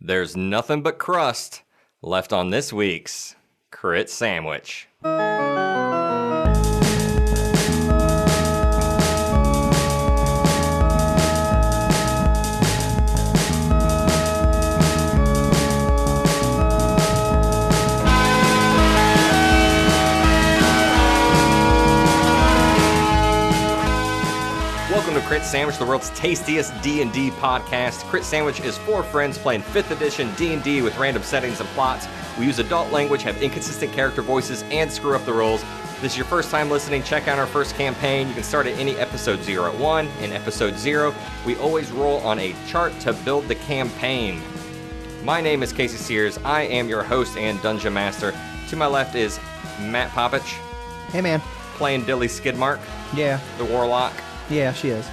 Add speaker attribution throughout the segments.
Speaker 1: there's nothing but crust left on this week's Crit Sandwich. Welcome to Crit Sandwich, the world's tastiest D&D podcast. Crit Sandwich is four friends playing 5th edition D&D with random settings and plots. We use adult language, have inconsistent character voices, and screw up the rules. If this is your first time listening, check out our first campaign. You can start at any episode 0 at 1. In episode 0, we always roll on a chart to build the campaign. My name is Casey Sears. I am your host and dungeon master. To my left is Matt Popich.
Speaker 2: Hey, man.
Speaker 1: Playing Dilly Skidmark.
Speaker 2: Yeah.
Speaker 1: The warlock.
Speaker 2: Yeah, she is.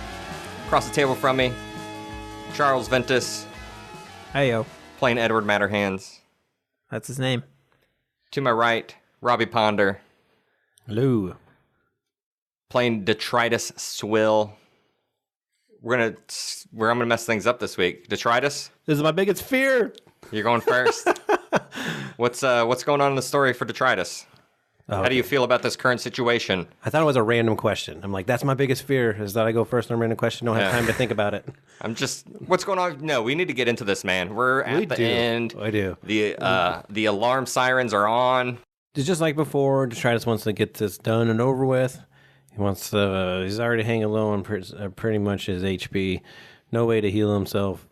Speaker 1: Across the table from me, Charles Ventus.
Speaker 3: Heyo.
Speaker 1: Playing Edward Matterhands.
Speaker 3: That's his name. To
Speaker 1: my right, Robbie Ponder.
Speaker 4: Hello.
Speaker 1: Playing Detritus Swill. I'm gonna mess things up this week. Detritus?
Speaker 4: This is my biggest fear.
Speaker 1: You're going first. What's going on in the story for Detritus? How do you feel about this current situation?
Speaker 4: I thought it was a random question. I'm like, that's my biggest fear, is that I go first on a random question, don't have time to think about it.
Speaker 1: What's going on? No, we need to get into this, man. We're at the end.
Speaker 4: I do.
Speaker 1: The alarm sirens are on.
Speaker 4: It's just like before, Detritus wants to get this done and over with. He's already hanging low on pretty much his HP. No way to heal himself.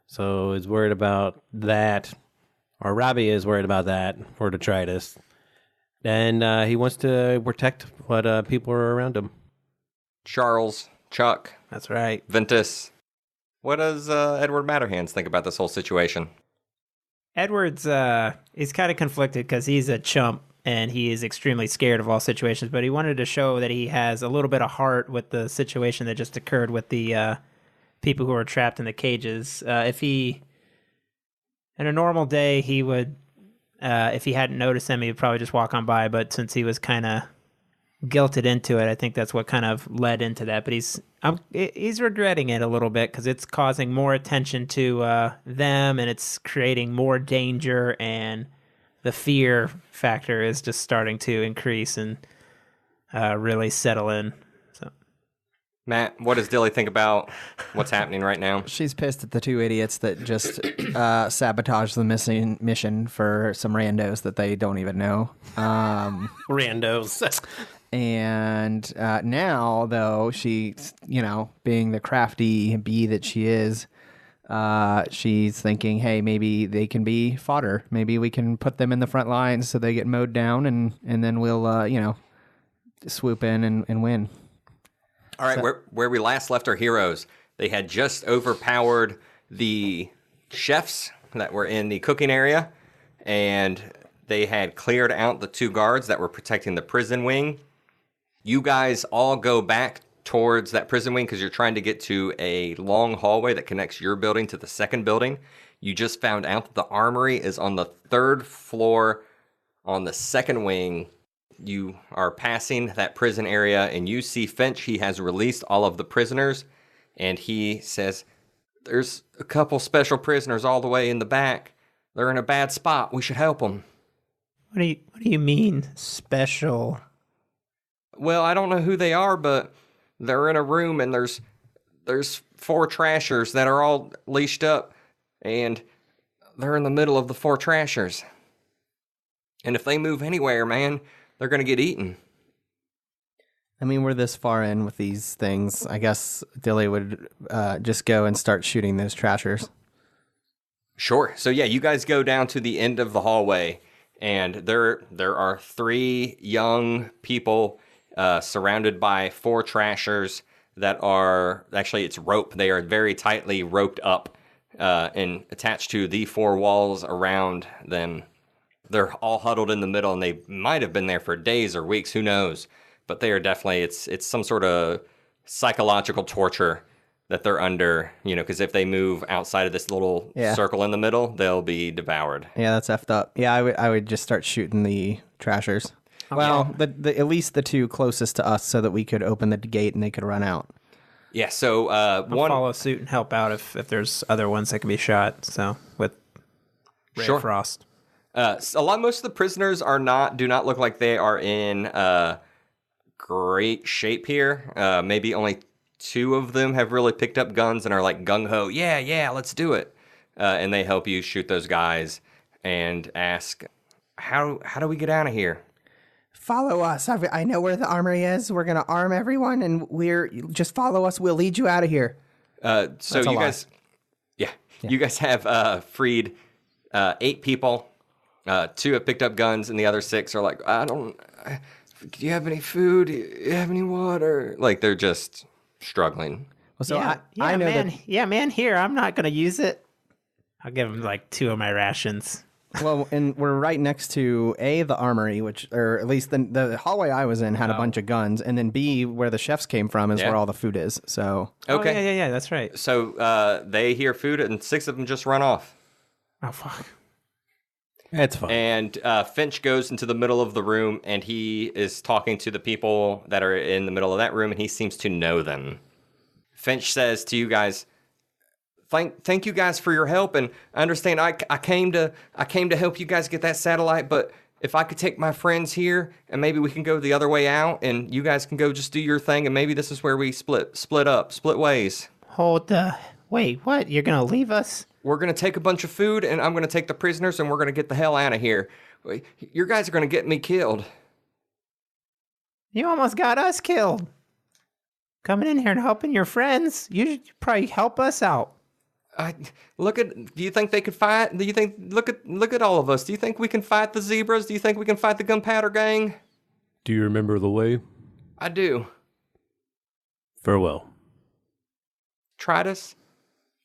Speaker 4: So he's worried about that. Or Robbie is worried about that for Detritus. And he wants to protect what people are around him.
Speaker 1: Charles, Chuck.
Speaker 3: That's right.
Speaker 1: Ventus. What does Edward Matterhands think about this whole situation?
Speaker 3: Edward's he's kind of conflicted because he's a chump and he is extremely scared of all situations, but he wanted to show that he has a little bit of heart with the situation that just occurred with the people who are trapped in the cages. In a normal day, he would... if he hadn't noticed them, he would probably just walk on by. But since he was kind of guilted into it, I think that's what kind of led into that. But he's regretting it a little bit because it's causing more attention to them, and it's creating more danger, and the fear factor is just starting to increase and really settle in. So,
Speaker 1: Matt, what does Dilly think about what's happening right now?
Speaker 2: She's pissed at the two idiots that just sabotaged the mission for some randos that they don't even know.
Speaker 4: Randos.
Speaker 2: And now, though, she, being the crafty bee that she is, she's thinking, hey, maybe they can be fodder. Maybe we can put them in the front lines so they get mowed down, and then we'll, swoop in and win.
Speaker 1: All right, where we last left our heroes, they had just overpowered the chefs that were in the cooking area, and they had cleared out the two guards that were protecting the prison wing. You guys all go back towards that prison wing because you're trying to get to a long hallway that connects your building to the second building. You just found out that the armory is on the 3rd floor on the second wing. You are passing that prison area, and you see Finch. He has released all of the prisoners, and he says, there's a couple special prisoners all the way in the back. They're in a bad spot. We should help them.
Speaker 3: What do you mean, special?
Speaker 1: Well, I don't know who they are, but they're in a room, and there's 4 trashers that are all leashed up, and they're in the middle of the 4 trashers. And if they move anywhere, man, they're going to get eaten.
Speaker 2: I mean, we're this far in with these things. I guess Dilly would just go and start shooting those trashers.
Speaker 1: Sure. So, yeah, you guys go down to the end of the hallway, and there are 3 young people surrounded by 4 trashers that are... Actually, it's rope. They are very tightly roped up and attached to the 4 walls around them. They're all huddled in the middle, and they might have been there for days or weeks, who knows? But they are definitely, it's some sort of psychological torture that they're under, because if they move outside of this little circle in the middle, they'll be devoured.
Speaker 2: Yeah, that's effed up. Yeah, I would just start shooting the trashers. Okay. Well, at least the 2 closest to us so that we could open the gate and they could run out.
Speaker 1: Yeah, so
Speaker 3: I'll follow suit and help out if there's other ones that can be shot, so with Ray
Speaker 1: Sure.
Speaker 3: of Frost.
Speaker 1: Most of the prisoners do not look like they are in great shape here. Maybe only 2 of them have really picked up guns and are like gung ho. Yeah, let's do it. And they help you shoot those guys and ask, how do we get out of here?
Speaker 2: Follow us. I know where the armory is. We're going to arm everyone, and just follow us. We'll lead you out of here.
Speaker 1: So you guys, you guys have freed 8 people. 2 have picked up guns, and the other 6 are like, do you have any food? Do you have any water? Like, they're just struggling.
Speaker 2: Well, so
Speaker 3: I know
Speaker 2: man.
Speaker 3: that. Yeah, man. Here, I'm not gonna use it. I'll give him like 2 of my rations.
Speaker 2: Well, and we're right next to the armory, or at least the hallway I was in had a bunch of guns, and then B, where the chefs came from, is where all the food is. So
Speaker 1: Okay.
Speaker 3: Oh, yeah, that's right.
Speaker 1: So they hear food, and 6 of them just run off.
Speaker 3: Oh fuck.
Speaker 4: It's fine.
Speaker 1: And Finch goes into the middle of the room, and he is talking to the people that are in the middle of that room, and he seems to know them. Finch says to you guys, Thank you guys for your help, and I understand I came to help you guys get that satellite, but if I could take my friends here, and maybe we can go the other way out, and you guys can go just do your thing, and maybe this is where we split ways.
Speaker 3: Wait, what? You're gonna leave us?
Speaker 1: We're going to take a bunch of food, and I'm going to take the prisoners, and we're going to get the hell out of here. Your guys are going to get me killed.
Speaker 3: You almost got us killed. Coming in here and helping your friends. You should probably help us out.
Speaker 1: Do you think they could fight? Do you think, look at all of us. Do you think we can fight the zebras? Do you think we can fight the gunpowder gang?
Speaker 4: Do you remember the way?
Speaker 1: I do.
Speaker 4: Farewell.
Speaker 1: Detritus,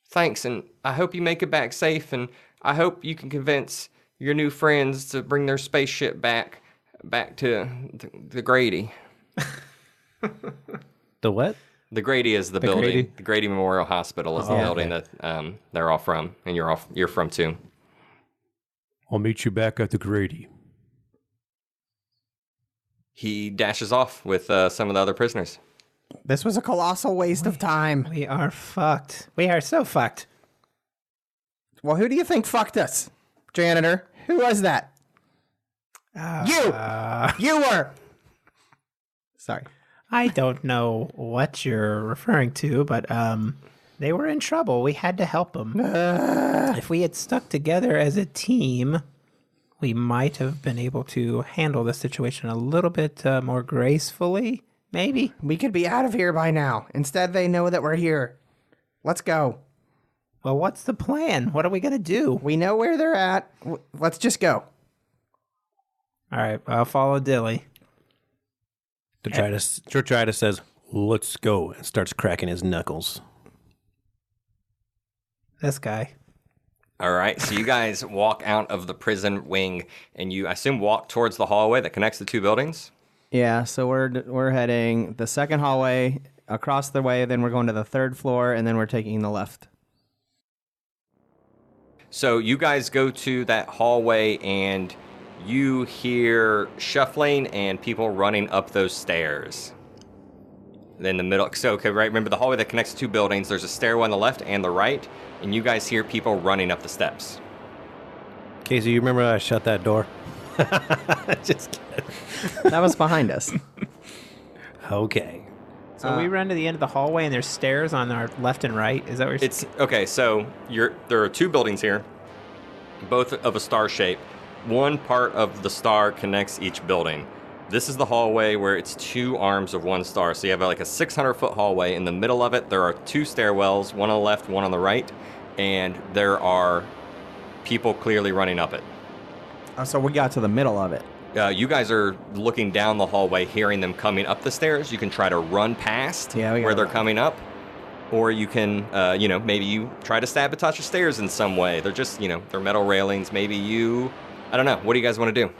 Speaker 1: thanks, and I hope you make it back safe, and I hope you can convince your new friends to bring their spaceship back to the Grady.
Speaker 4: The what?
Speaker 1: The Grady is the building.
Speaker 4: Grady?
Speaker 1: The Grady Memorial Hospital is the building that they're all from, and you're from too.
Speaker 4: I'll meet you back at the Grady.
Speaker 1: He dashes off with some of the other prisoners.
Speaker 2: this was a colossal waste of time.
Speaker 3: We are fucked. We are so fucked.
Speaker 2: Well, who do you think fucked us? Janitor. Who was that? You were. Sorry.
Speaker 3: I don't know what you're referring to, but they were in trouble. We had to help them. If we had stuck together as a team, we might have been able to handle the situation a little bit more gracefully, maybe.
Speaker 2: We could be out of here by now. Instead, they know that we're here. Let's go.
Speaker 3: Well, what's the plan? What are we going to do?
Speaker 2: We know where they're at. Let's just go.
Speaker 3: All right, I'll follow Dilly.
Speaker 4: Detritus says, "Let's go," and starts cracking his knuckles.
Speaker 3: This guy.
Speaker 1: All right, so you guys walk out of the prison wing, and you, I assume, walk towards the hallway that connects the 2 buildings?
Speaker 2: Yeah, so we're heading the second hallway across the way, then we're going to the 3rd floor, and then we're taking the left.
Speaker 1: So you guys go to that hallway, and you hear shuffling and people running up those stairs. Then the middle, so okay, right, remember the hallway that connects the 2 buildings, there's a stairwell on the left and the right, and you guys hear people running up the steps.
Speaker 4: Casey, you remember I shut that door? Just kidding.
Speaker 2: That was behind us.
Speaker 4: Okay.
Speaker 3: So we run to the end of the hallway, and there's stairs on our left and right. Is that where
Speaker 1: It's okay, so there are 2 buildings here, both of a star shape. One part of the star connects each building. This is the hallway where it's 2 arms of 1 star. So you have like a 600-foot hallway. In the middle of it, there are 2 stairwells, one on the left, one on the right, and there are people clearly running up it.
Speaker 2: So we got to the middle of it.
Speaker 1: You guys are looking down the hallway, hearing them coming up the stairs. You can try to run past where they're coming up, or you can, maybe you try to sabotage the stairs in some way. They're just, they're metal railings. Maybe I don't know. What do you guys want to do?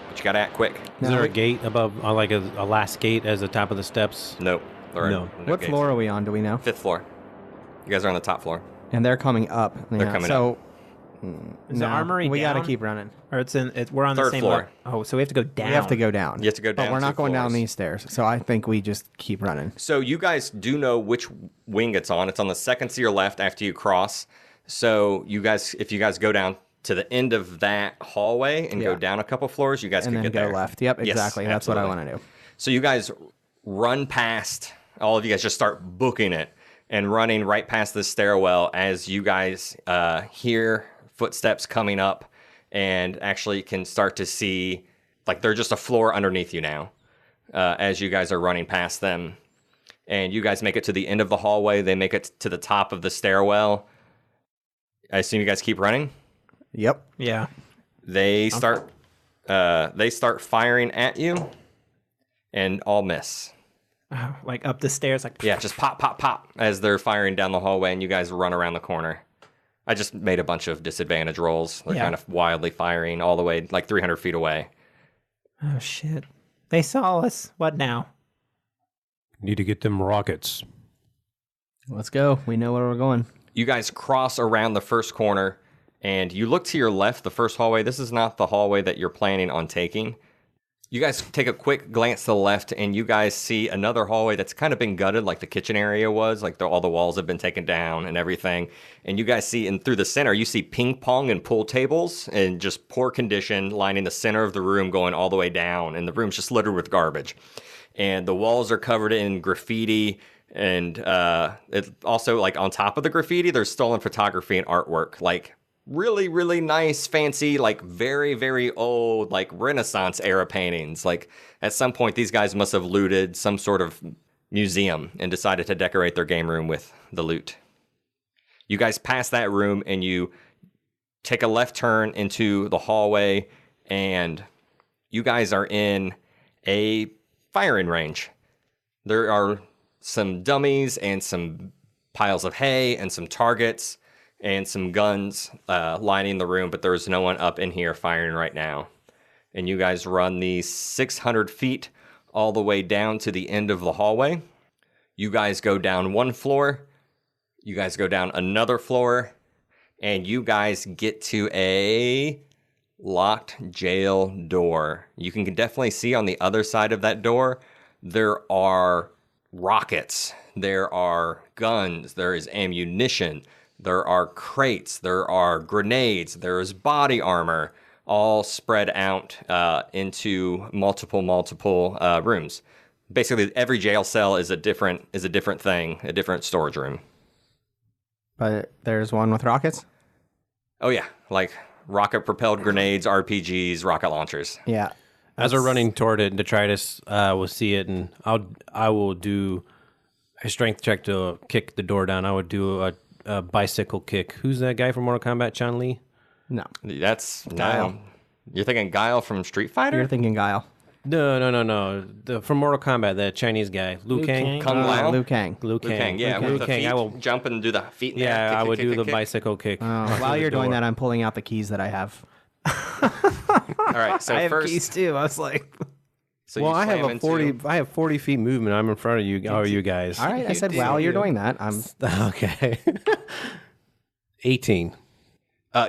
Speaker 1: But you got to act quick.
Speaker 4: Is there a gate above, like a last gate as the top of the steps?
Speaker 1: Nope.
Speaker 4: No.
Speaker 2: What
Speaker 1: gates.
Speaker 2: floor are we on? Do we know?
Speaker 1: 5th floor. You guys are on the top floor.
Speaker 2: And they're coming up.
Speaker 1: They're coming up.
Speaker 3: Is the armory
Speaker 2: we got to
Speaker 3: down?
Speaker 2: keep running.
Speaker 3: Or we're on the
Speaker 1: 3rd
Speaker 3: same
Speaker 1: floor.
Speaker 3: level. Oh, so we have to go down.
Speaker 2: We have to go down.
Speaker 1: You have to go down
Speaker 2: But we're
Speaker 1: 2
Speaker 2: not going down
Speaker 1: floors.
Speaker 2: these stairs. So I think we just keep running.
Speaker 1: So you guys do know which wing it's on. It's on the second to your left after you cross. So if you guys go down to the end of that hallway and go down a couple floors, you guys
Speaker 2: and
Speaker 1: can
Speaker 2: then
Speaker 1: get
Speaker 2: go
Speaker 1: there.
Speaker 2: left. Yep, exactly.
Speaker 1: Yes,
Speaker 2: That's what I
Speaker 1: absolutely.
Speaker 2: want to do.
Speaker 1: So you guys run past, all of you guys just start booking it and running right past this stairwell as you guys hear footsteps coming up and actually can start to see, like, they're just a floor underneath you now as you guys are running past them. And you guys make it to the end of the hallway. They make it to the top of the stairwell. I assume you guys keep running?
Speaker 2: Yep.
Speaker 3: Yeah.
Speaker 1: They start firing at you and all miss.
Speaker 3: Like up the stairs, like
Speaker 1: Yeah, just pop, pop, pop as they're firing down the hallway and you guys run around the corner. I just made a bunch of disadvantage rolls. They're kind of wildly firing all the way like 300 feet away.
Speaker 3: Oh shit! They saw us. What now?
Speaker 4: Need to get them rockets.
Speaker 2: Let's go. We know where we're going.
Speaker 1: You guys cross around the first corner and you look to your left, the first hallway. This is not the hallway that you're planning on taking. You guys take a quick glance to the left and you guys see another hallway that's kind of been gutted like the kitchen area was. Like all the walls have been taken down and everything. And you guys see, and through the center, you see ping pong and pool tables in just poor condition lining the center of the room going all the way down. And the room's just littered with garbage. And the walls are covered in graffiti. And it also, like, on top of the graffiti, there's stolen photography and artwork. Like, really, really nice, fancy, like, very, very old, like, Renaissance era paintings. Like, at some point, these guys must have looted some sort of museum and decided to decorate their game room with the loot. You guys pass that room and you take a left turn into the hallway, and you guys are in a firing range. There are some dummies and some piles of hay and some targets and some guns lining the room, but there's no one up in here firing right now. And you guys run these 600 feet all the way down to the end of the hallway. You guys go down one floor. You guys go down another floor. And you guys get to a locked jail door. You can definitely see on the other side of that door, there are rockets, there are guns, there is ammunition, there are crates, there are grenades, there is body armor, all spread out into multiple rooms. Basically, every jail cell is a different thing, a different storage room.
Speaker 2: But there's one with rockets?
Speaker 1: Oh yeah, like rocket-propelled grenades, RPGs, rocket launchers.
Speaker 2: Yeah.
Speaker 4: As we're running toward it, Detritus will see it, and I will do a strength check to kick the door down. I would do a bicycle kick. Who's that guy from Mortal Kombat? Chun-Li?
Speaker 2: No.
Speaker 1: That's
Speaker 2: Guile.
Speaker 1: no. You're thinking Guile from Street Fighter?
Speaker 2: You're thinking Guile.
Speaker 4: No. From Mortal Kombat, the Chinese guy, Liu Kang.
Speaker 1: Kung Lao?
Speaker 2: Liu Kang.
Speaker 4: Liu Kang.
Speaker 1: Yeah,
Speaker 4: Liu
Speaker 1: with the
Speaker 4: Kang.
Speaker 1: feet,
Speaker 4: I will.
Speaker 1: jump and do the feet in the air.
Speaker 4: Yeah,
Speaker 1: Kick,
Speaker 4: I
Speaker 1: kick,
Speaker 4: would
Speaker 1: kick,
Speaker 4: do the
Speaker 1: kick.
Speaker 4: bicycle kick.
Speaker 2: While you're doing that, I'm pulling out the keys that I have.
Speaker 1: All right, so
Speaker 3: I have
Speaker 1: first,
Speaker 3: keys too. I was like,
Speaker 1: so
Speaker 4: Well,
Speaker 1: you
Speaker 4: I have
Speaker 1: slam
Speaker 4: a
Speaker 1: into-
Speaker 4: 40. I have 40 feet movement. I'm in front of you. Oh, you guys.
Speaker 2: All right, I said while you're doing that, I'm...
Speaker 4: Okay. 18.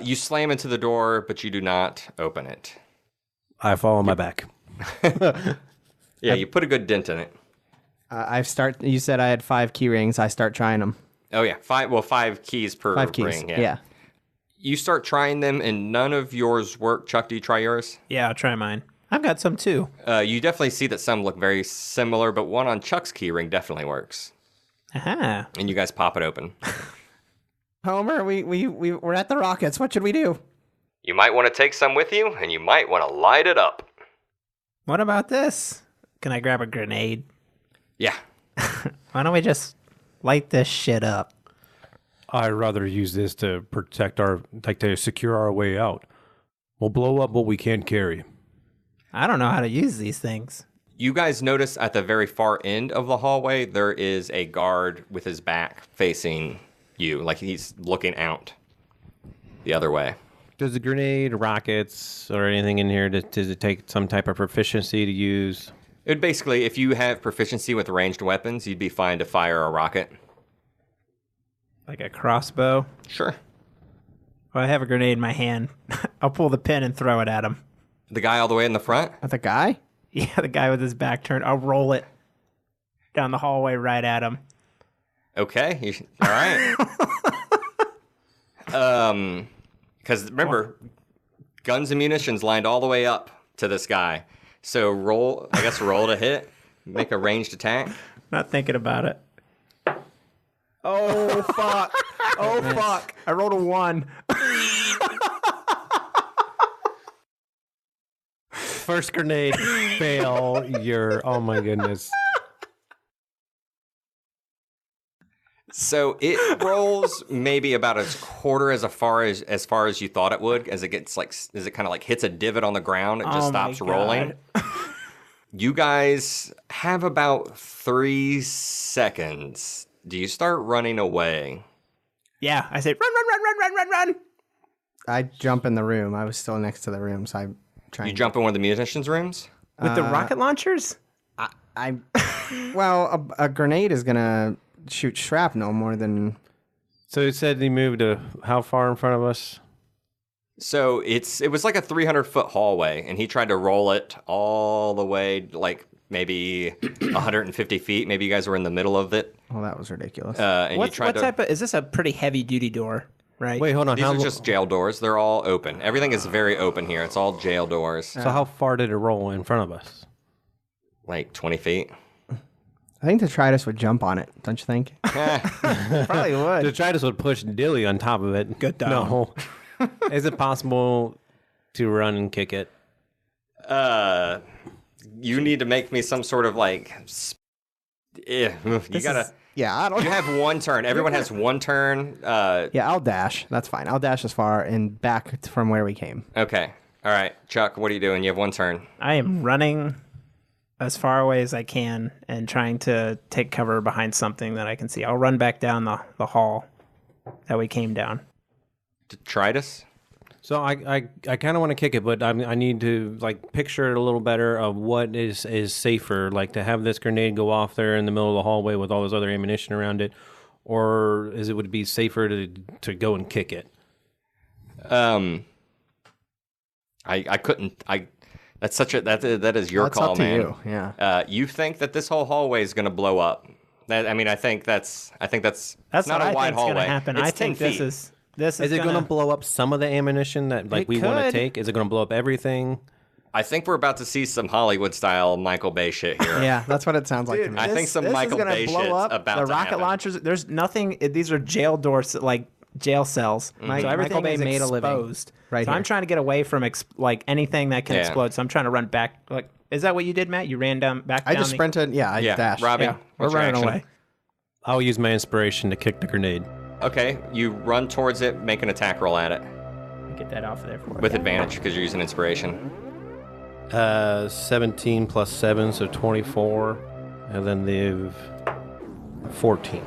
Speaker 1: You slam into the door, but you do not open it.
Speaker 4: I fall on my back.
Speaker 1: Yeah, you put a good dent in it.
Speaker 2: You said I had 5 key rings. I start trying them.
Speaker 1: Oh yeah, 5 keys per
Speaker 2: 5 keys.
Speaker 1: ring.
Speaker 2: Yeah.
Speaker 1: You start trying them, and none of yours work. Chuck, do you try yours?
Speaker 3: yeah, I'll try mine. I've got some too.
Speaker 1: You definitely see that some look very similar, but one on Chuck's key ring definitely works.
Speaker 3: Aha.
Speaker 1: And you guys pop it open.
Speaker 2: Homer, we're at the rockets. What should we do?
Speaker 1: You might want to take some with you, and you might want to light it up.
Speaker 3: What about this? Can I grab a grenade?
Speaker 1: Yeah.
Speaker 3: Why don't we just light this shit up?
Speaker 4: I'd rather use this to protect to secure our way out. We'll blow up what we can't carry.
Speaker 3: I don't know how to use these things.
Speaker 1: You guys notice at the very far end of the hallway, there is a guard with his back facing you, like he's looking out the other way.
Speaker 4: Does the grenade, rockets, or anything in here, does it take some type of proficiency to use?
Speaker 1: It would basically, if you have proficiency with ranged weapons, you'd be fine to fire a rocket.
Speaker 3: Like a crossbow?
Speaker 1: Sure.
Speaker 3: Well, I have a grenade in my hand. I'll pull the pin and throw it at him.
Speaker 1: The guy all the way in the front?
Speaker 2: At the guy?
Speaker 3: Yeah, the guy with his back turned. I'll roll it down the hallway right at him.
Speaker 1: Okay. All right. Because remember, guns and munitions lined all the way up to this guy. So roll to hit. Make a ranged attack.
Speaker 3: Not thinking about it.
Speaker 2: Oh, fuck. Oh, fuck. I rolled a 1.
Speaker 4: First grenade, fail. Oh my goodness.
Speaker 1: So it rolls maybe about a quarter as far as you thought it would, as it kind of like hits a divot on the ground, it just stops rolling. You guys have about 3 seconds. Do you start running away?
Speaker 3: Yeah, I say run.
Speaker 2: I jump in the room. I was still next to the room, so I'm trying.
Speaker 1: You jump in one of the munitions rooms?
Speaker 3: With the rocket launchers?
Speaker 2: Well, a grenade is going to shoot shrapnel more than...
Speaker 4: So it said he moved how far in front of us?
Speaker 1: So it was like a 300-foot hallway, and he tried to roll it all the way, like maybe 150 feet. Maybe you guys were in the middle of it.
Speaker 2: Well, that was ridiculous.
Speaker 1: And
Speaker 3: What type of... Is this a pretty heavy-duty door, right?
Speaker 4: Wait, hold on.
Speaker 1: These are just jail doors. They're all open. Everything is very open here. It's all jail doors.
Speaker 4: So how far did it roll in front of us?
Speaker 1: Like 20 feet.
Speaker 2: I think Detritus would jump on it, don't you think? Probably would.
Speaker 4: Detritus would push Dilly on top of it.
Speaker 3: Good dog.
Speaker 4: No. Is it possible to run and kick it?
Speaker 1: You need to make me some sort of like... You gotta...
Speaker 2: Yeah, I don't...
Speaker 1: You have one turn. Everyone has one turn.
Speaker 2: Yeah, I'll dash. That's fine. I'll dash as far and back from where we came.
Speaker 1: Okay. All right. Chuck, what are you doing? You have one turn.
Speaker 3: I am running as far away as I can and trying to take cover behind something that I can see. I'll run back down the hall that we came down.
Speaker 1: Detritus?
Speaker 4: So I kind of want to kick it, but I need to like picture it a little better of what is safer, like to have this grenade go off there in the middle of the hallway with all this other ammunition around it, or would it be safer to go and kick it?
Speaker 1: I couldn't. That's that is your call,
Speaker 2: up to
Speaker 1: man.
Speaker 2: you. Yeah.
Speaker 1: You think that this whole hallway is going to blow up? I think that's
Speaker 3: That's
Speaker 1: not
Speaker 3: what
Speaker 1: a
Speaker 3: I
Speaker 1: wide
Speaker 3: think's
Speaker 1: hallway.
Speaker 3: going to happen.
Speaker 1: It's
Speaker 3: I
Speaker 1: 10
Speaker 3: think this
Speaker 1: feet.
Speaker 3: is
Speaker 4: Is it going to blow up some of the ammunition that like
Speaker 3: It
Speaker 4: we want to
Speaker 3: could.
Speaker 4: take? Is it going to blow up everything?
Speaker 1: I think we're about to see some Hollywood style Michael Bay shit here.
Speaker 2: Yeah, that's what it sounds like to me.
Speaker 1: I think some
Speaker 3: this
Speaker 1: Michael
Speaker 3: is gonna
Speaker 1: Bay
Speaker 3: blow
Speaker 1: shit's
Speaker 3: up
Speaker 1: about
Speaker 3: the
Speaker 1: to
Speaker 3: rocket
Speaker 1: happen.
Speaker 3: launchers. There's nothing. These are jail doors, like jail cells. So everything
Speaker 2: Michael Bay
Speaker 3: is
Speaker 2: made a living
Speaker 3: exposed.
Speaker 2: right
Speaker 3: so
Speaker 2: here.
Speaker 3: I'm trying to get away from like anything that can
Speaker 1: Yeah.
Speaker 3: explode. So I'm trying to run back. Like, is that what you did, Matt? You ran back.
Speaker 2: I
Speaker 3: down
Speaker 2: just sprinted. Yeah, I
Speaker 1: Yeah,
Speaker 2: dashed.
Speaker 1: Robbie,
Speaker 3: Yeah, we're
Speaker 1: what's your
Speaker 3: running
Speaker 1: action?
Speaker 3: away.
Speaker 4: I'll use my inspiration to kick the grenade.
Speaker 1: Okay, you run towards it, make an attack roll at it
Speaker 3: Get that off of there for
Speaker 1: with
Speaker 3: you.
Speaker 1: advantage because you're using inspiration.
Speaker 4: 17 plus 7, so 24, and then the 14.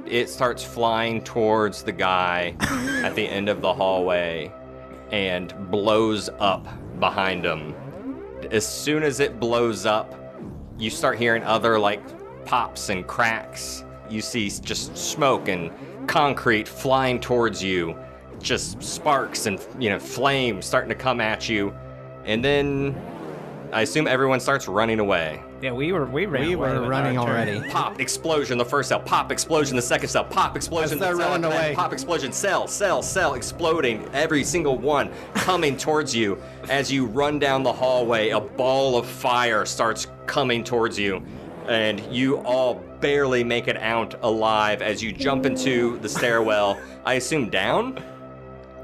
Speaker 1: It starts flying towards the guy at the end of the hallway and blows up behind him. As soon as it blows up, you start hearing other like pops and cracks. You see just smoke and concrete flying towards you, just sparks and flames starting to come at you, and then I assume everyone starts running away.
Speaker 3: Yeah, we ran.
Speaker 2: We
Speaker 3: away
Speaker 2: were
Speaker 3: with
Speaker 2: running
Speaker 3: our turn.
Speaker 2: already.
Speaker 1: Pop, explosion, the first cell. Pop, explosion, the second cell. Pop, explosion, the
Speaker 2: As they're
Speaker 1: cell.
Speaker 2: running
Speaker 1: and then
Speaker 2: away.
Speaker 1: Pop, explosion, cell, exploding. Every single one coming towards you. As you run down the hallway, a ball of fire starts coming towards you. And you all barely make it out alive as you jump into the stairwell. I assume down?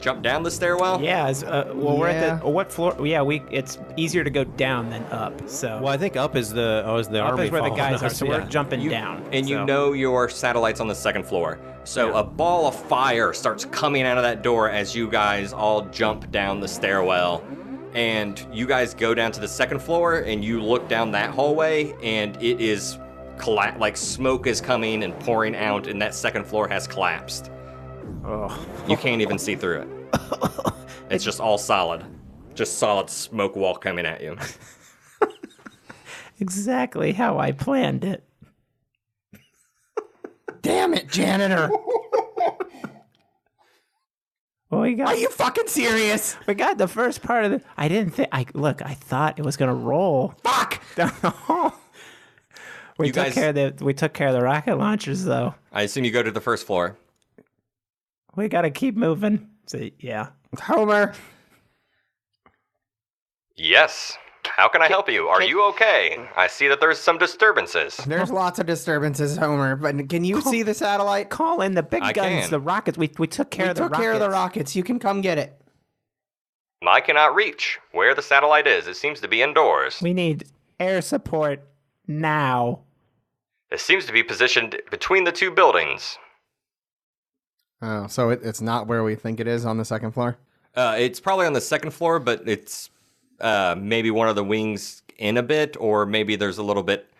Speaker 1: Jump down the stairwell?
Speaker 3: Yeah. We're
Speaker 2: Yeah.
Speaker 3: at the what floor? Yeah, it's easier to go down than up. So
Speaker 4: Well, I think up is the
Speaker 3: up
Speaker 4: army
Speaker 3: is where the
Speaker 4: following
Speaker 3: guys are.
Speaker 4: us,
Speaker 3: So
Speaker 4: yeah.
Speaker 3: we're jumping down.
Speaker 1: And you
Speaker 3: so.
Speaker 1: know your satellite's on the second floor. So
Speaker 3: Yeah.
Speaker 1: a ball of fire starts coming out of that door as you guys all jump down the stairwell. And you guys go down to the second floor and you look down that hallway and it is like smoke is coming and pouring out and that second floor has collapsed.
Speaker 3: Oh.
Speaker 1: You can't even see through it. It's just all solid. Just solid smoke wall coming at you.
Speaker 3: Exactly how I planned it.
Speaker 2: Damn it, janitor!
Speaker 3: Well, we got.
Speaker 2: Are you fucking serious?
Speaker 3: We got the first part of the. I didn't think. I thought it was gonna roll.
Speaker 2: Fuck!
Speaker 3: Down the hall. We
Speaker 1: You
Speaker 3: took
Speaker 1: guys-
Speaker 3: care of the rocket launchers, though.
Speaker 1: I assume you go to the first floor.
Speaker 3: We gotta keep moving. So, yeah.
Speaker 2: Homer.
Speaker 1: Yes. How can I help you? Are you okay? I see that there's some disturbances.
Speaker 2: There's lots of disturbances, Homer, but can you see the satellite?
Speaker 3: Call in the big
Speaker 1: I
Speaker 3: guns,
Speaker 1: can.
Speaker 3: the rockets. We took care of the rockets.
Speaker 2: Took care of the rockets. You can come get it.
Speaker 1: I cannot reach where the satellite is. It seems to be indoors.
Speaker 3: We need air support now.
Speaker 1: It seems to be positioned between the two buildings.
Speaker 2: Oh, so it's not where we think it is on the second floor?
Speaker 1: It's probably on the second floor, but it's maybe one of the wings in a bit, or maybe there's a little bit.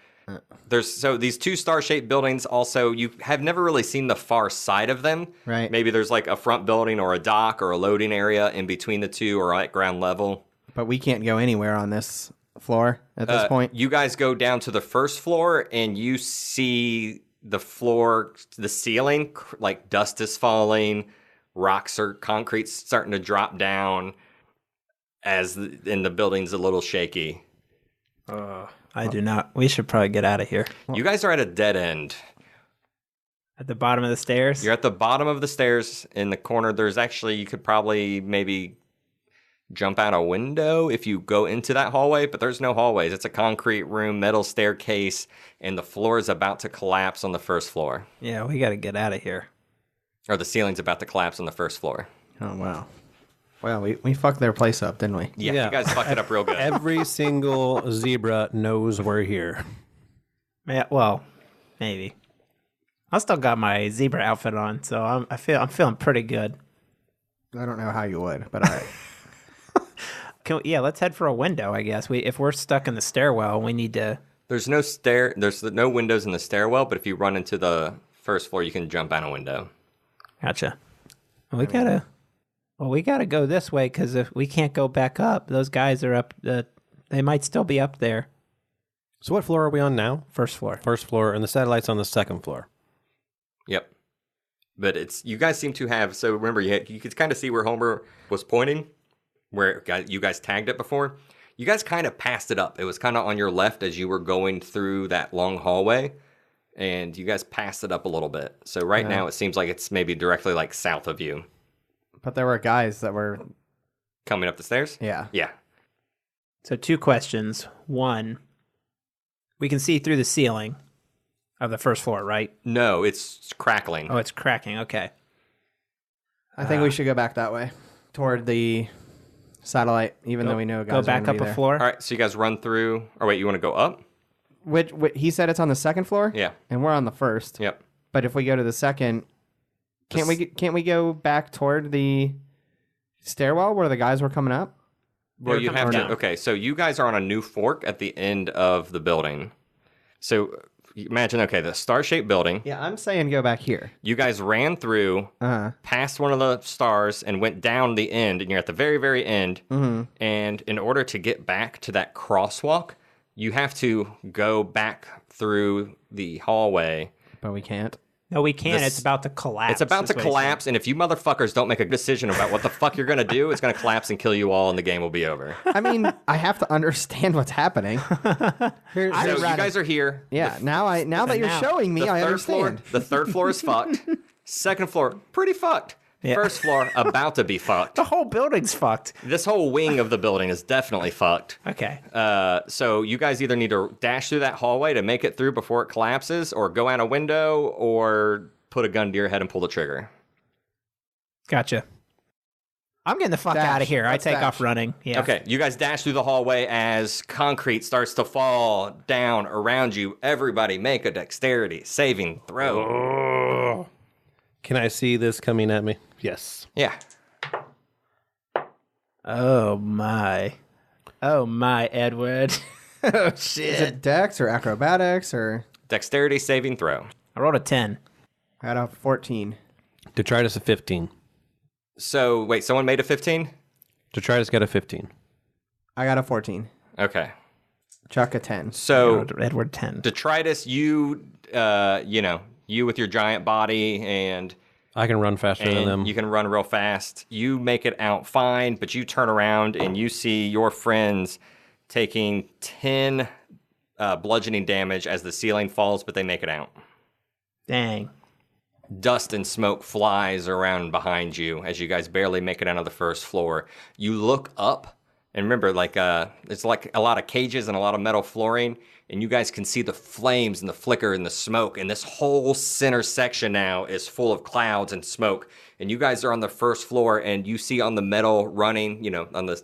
Speaker 1: So these two star-shaped buildings. Also, you have never really seen the far side of them.
Speaker 2: Right.
Speaker 1: Maybe there's like a front building or a dock or a loading area in between the two, or at ground level.
Speaker 2: But we can't go anywhere on this floor at this point.
Speaker 1: You guys go down to the first floor, and you see the floor, the ceiling, like dust is falling, rocks or concrete's starting to drop down, and the building's a little shaky.
Speaker 3: I do not. We should probably get out of here.
Speaker 1: You guys are at a dead end.
Speaker 3: At the bottom of the stairs?
Speaker 1: You're at the bottom of the stairs in the corner. There's actually, you could probably maybe jump out a window if you go into that hallway, but there's no hallways. It's a concrete room, metal staircase, and the floor is about to collapse on the first floor.
Speaker 3: Yeah, we got to get out of here.
Speaker 1: Or the ceiling's about to collapse on the first floor.
Speaker 2: Oh, wow. Well, we fucked their place up, didn't we?
Speaker 1: Yeah, you guys fucked it up real good.
Speaker 4: Every single zebra knows we're here.
Speaker 3: Yeah, well, maybe. I still got my zebra outfit on, so I'm feeling pretty good.
Speaker 2: I don't know how you would, but all right.
Speaker 3: Let's head for a window, I guess. If we're stuck in the stairwell, we need to...
Speaker 1: There's no windows in the stairwell, but if you run into the first floor, you can jump out a window.
Speaker 3: Gotcha. We gotta go this way, because if we can't go back up, those guys are up. They might still be up there.
Speaker 4: So what floor are we on now?
Speaker 3: First floor.
Speaker 4: First floor, and the satellite's on the second floor.
Speaker 1: Yep. But you guys seem to have, so remember, you could kind of see where Homer was pointing, where you guys tagged it before. You guys kind of passed it up. It was kind of on your left as you were going through that long hallway, and you guys passed it up a little bit. So right now it seems like it's maybe directly like south of you.
Speaker 2: But there were guys that were...
Speaker 1: Coming up the stairs?
Speaker 2: Yeah.
Speaker 1: Yeah.
Speaker 3: So 2 questions. 1, we can see through the ceiling of the first floor, right?
Speaker 1: No, it's crackling.
Speaker 3: Oh, it's cracking. Okay.
Speaker 2: I think we should go back that way, toward the satellite, even though we know guys
Speaker 3: Go back
Speaker 2: are gonna
Speaker 3: up
Speaker 2: be
Speaker 3: a
Speaker 2: there.
Speaker 3: floor.
Speaker 1: All right, so you guys run through. Or wait, you want to go up?
Speaker 2: Which he said it's on the second floor?
Speaker 1: Yeah.
Speaker 2: And we're on the first.
Speaker 1: Yep.
Speaker 2: But if we go to the second, can't we go back toward the stairwell where the guys were coming up?
Speaker 1: Well, you have to.
Speaker 3: down.
Speaker 1: Okay, so you guys are on a new fork at the end of the building. So imagine, okay, the star-shaped building.
Speaker 2: Yeah, I'm saying go back here.
Speaker 1: You guys ran through, past one of the stars, and went down the end, and you're at the very, very end. Mm-hmm. And in order to get back to that crosswalk, you have to go back through the hallway.
Speaker 2: But we can't.
Speaker 3: No, we can't. It's about to collapse.
Speaker 1: It's about to collapse, and if you motherfuckers don't make a decision about what the fuck you're going to do, it's going to collapse and kill you all, and the game will be over.
Speaker 2: I mean, I have to understand what's happening.
Speaker 1: So you guys are here.
Speaker 2: Yeah, now that you're showing me, I understand.
Speaker 1: The third floor is fucked. Second floor, pretty fucked.
Speaker 3: Yeah.
Speaker 1: First floor, about to be fucked.
Speaker 3: The whole building's fucked.
Speaker 1: This whole wing of the building is definitely fucked.
Speaker 3: Okay.
Speaker 1: So you guys either need to dash through that hallway to make it through before it collapses, or go out a window, or put a gun to your head and pull the trigger.
Speaker 3: Gotcha. I'm getting the fuck
Speaker 2: Dash.
Speaker 3: out of here.
Speaker 2: Let's
Speaker 3: I take
Speaker 2: dash.
Speaker 3: off running. Yeah.
Speaker 1: Okay, you guys dash through the hallway as concrete starts to fall down around you. Everybody make a dexterity saving throw.
Speaker 4: Can I see this coming at me? Yes.
Speaker 1: Yeah.
Speaker 3: Oh my, Edward. Oh shit.
Speaker 2: Is it Dex or Acrobatics or...
Speaker 1: Dexterity saving throw.
Speaker 3: I rolled a 10.
Speaker 2: I got a 14.
Speaker 4: Detritus a 15.
Speaker 1: So, wait, someone made a 15?
Speaker 4: Detritus got a 15.
Speaker 2: I got a 14.
Speaker 1: Okay.
Speaker 2: Chuck a 10.
Speaker 1: So,
Speaker 3: Edward 10.
Speaker 1: Detritus, you with your giant body and
Speaker 4: I can run faster than them.
Speaker 1: you can run real fast. You make it out fine, but you turn around and you see your friends taking 10 bludgeoning damage as the ceiling falls, but they make it out.
Speaker 3: Dang.
Speaker 1: Dust and smoke flies around behind you as you guys barely make it onto the first floor. You look up, and remember, like it's like a lot of cages and a lot of metal flooring, and you guys can see the flames and the flicker and the smoke, and this whole center section now is full of clouds and smoke. And you guys are on the first floor, and you see on the metal running, on the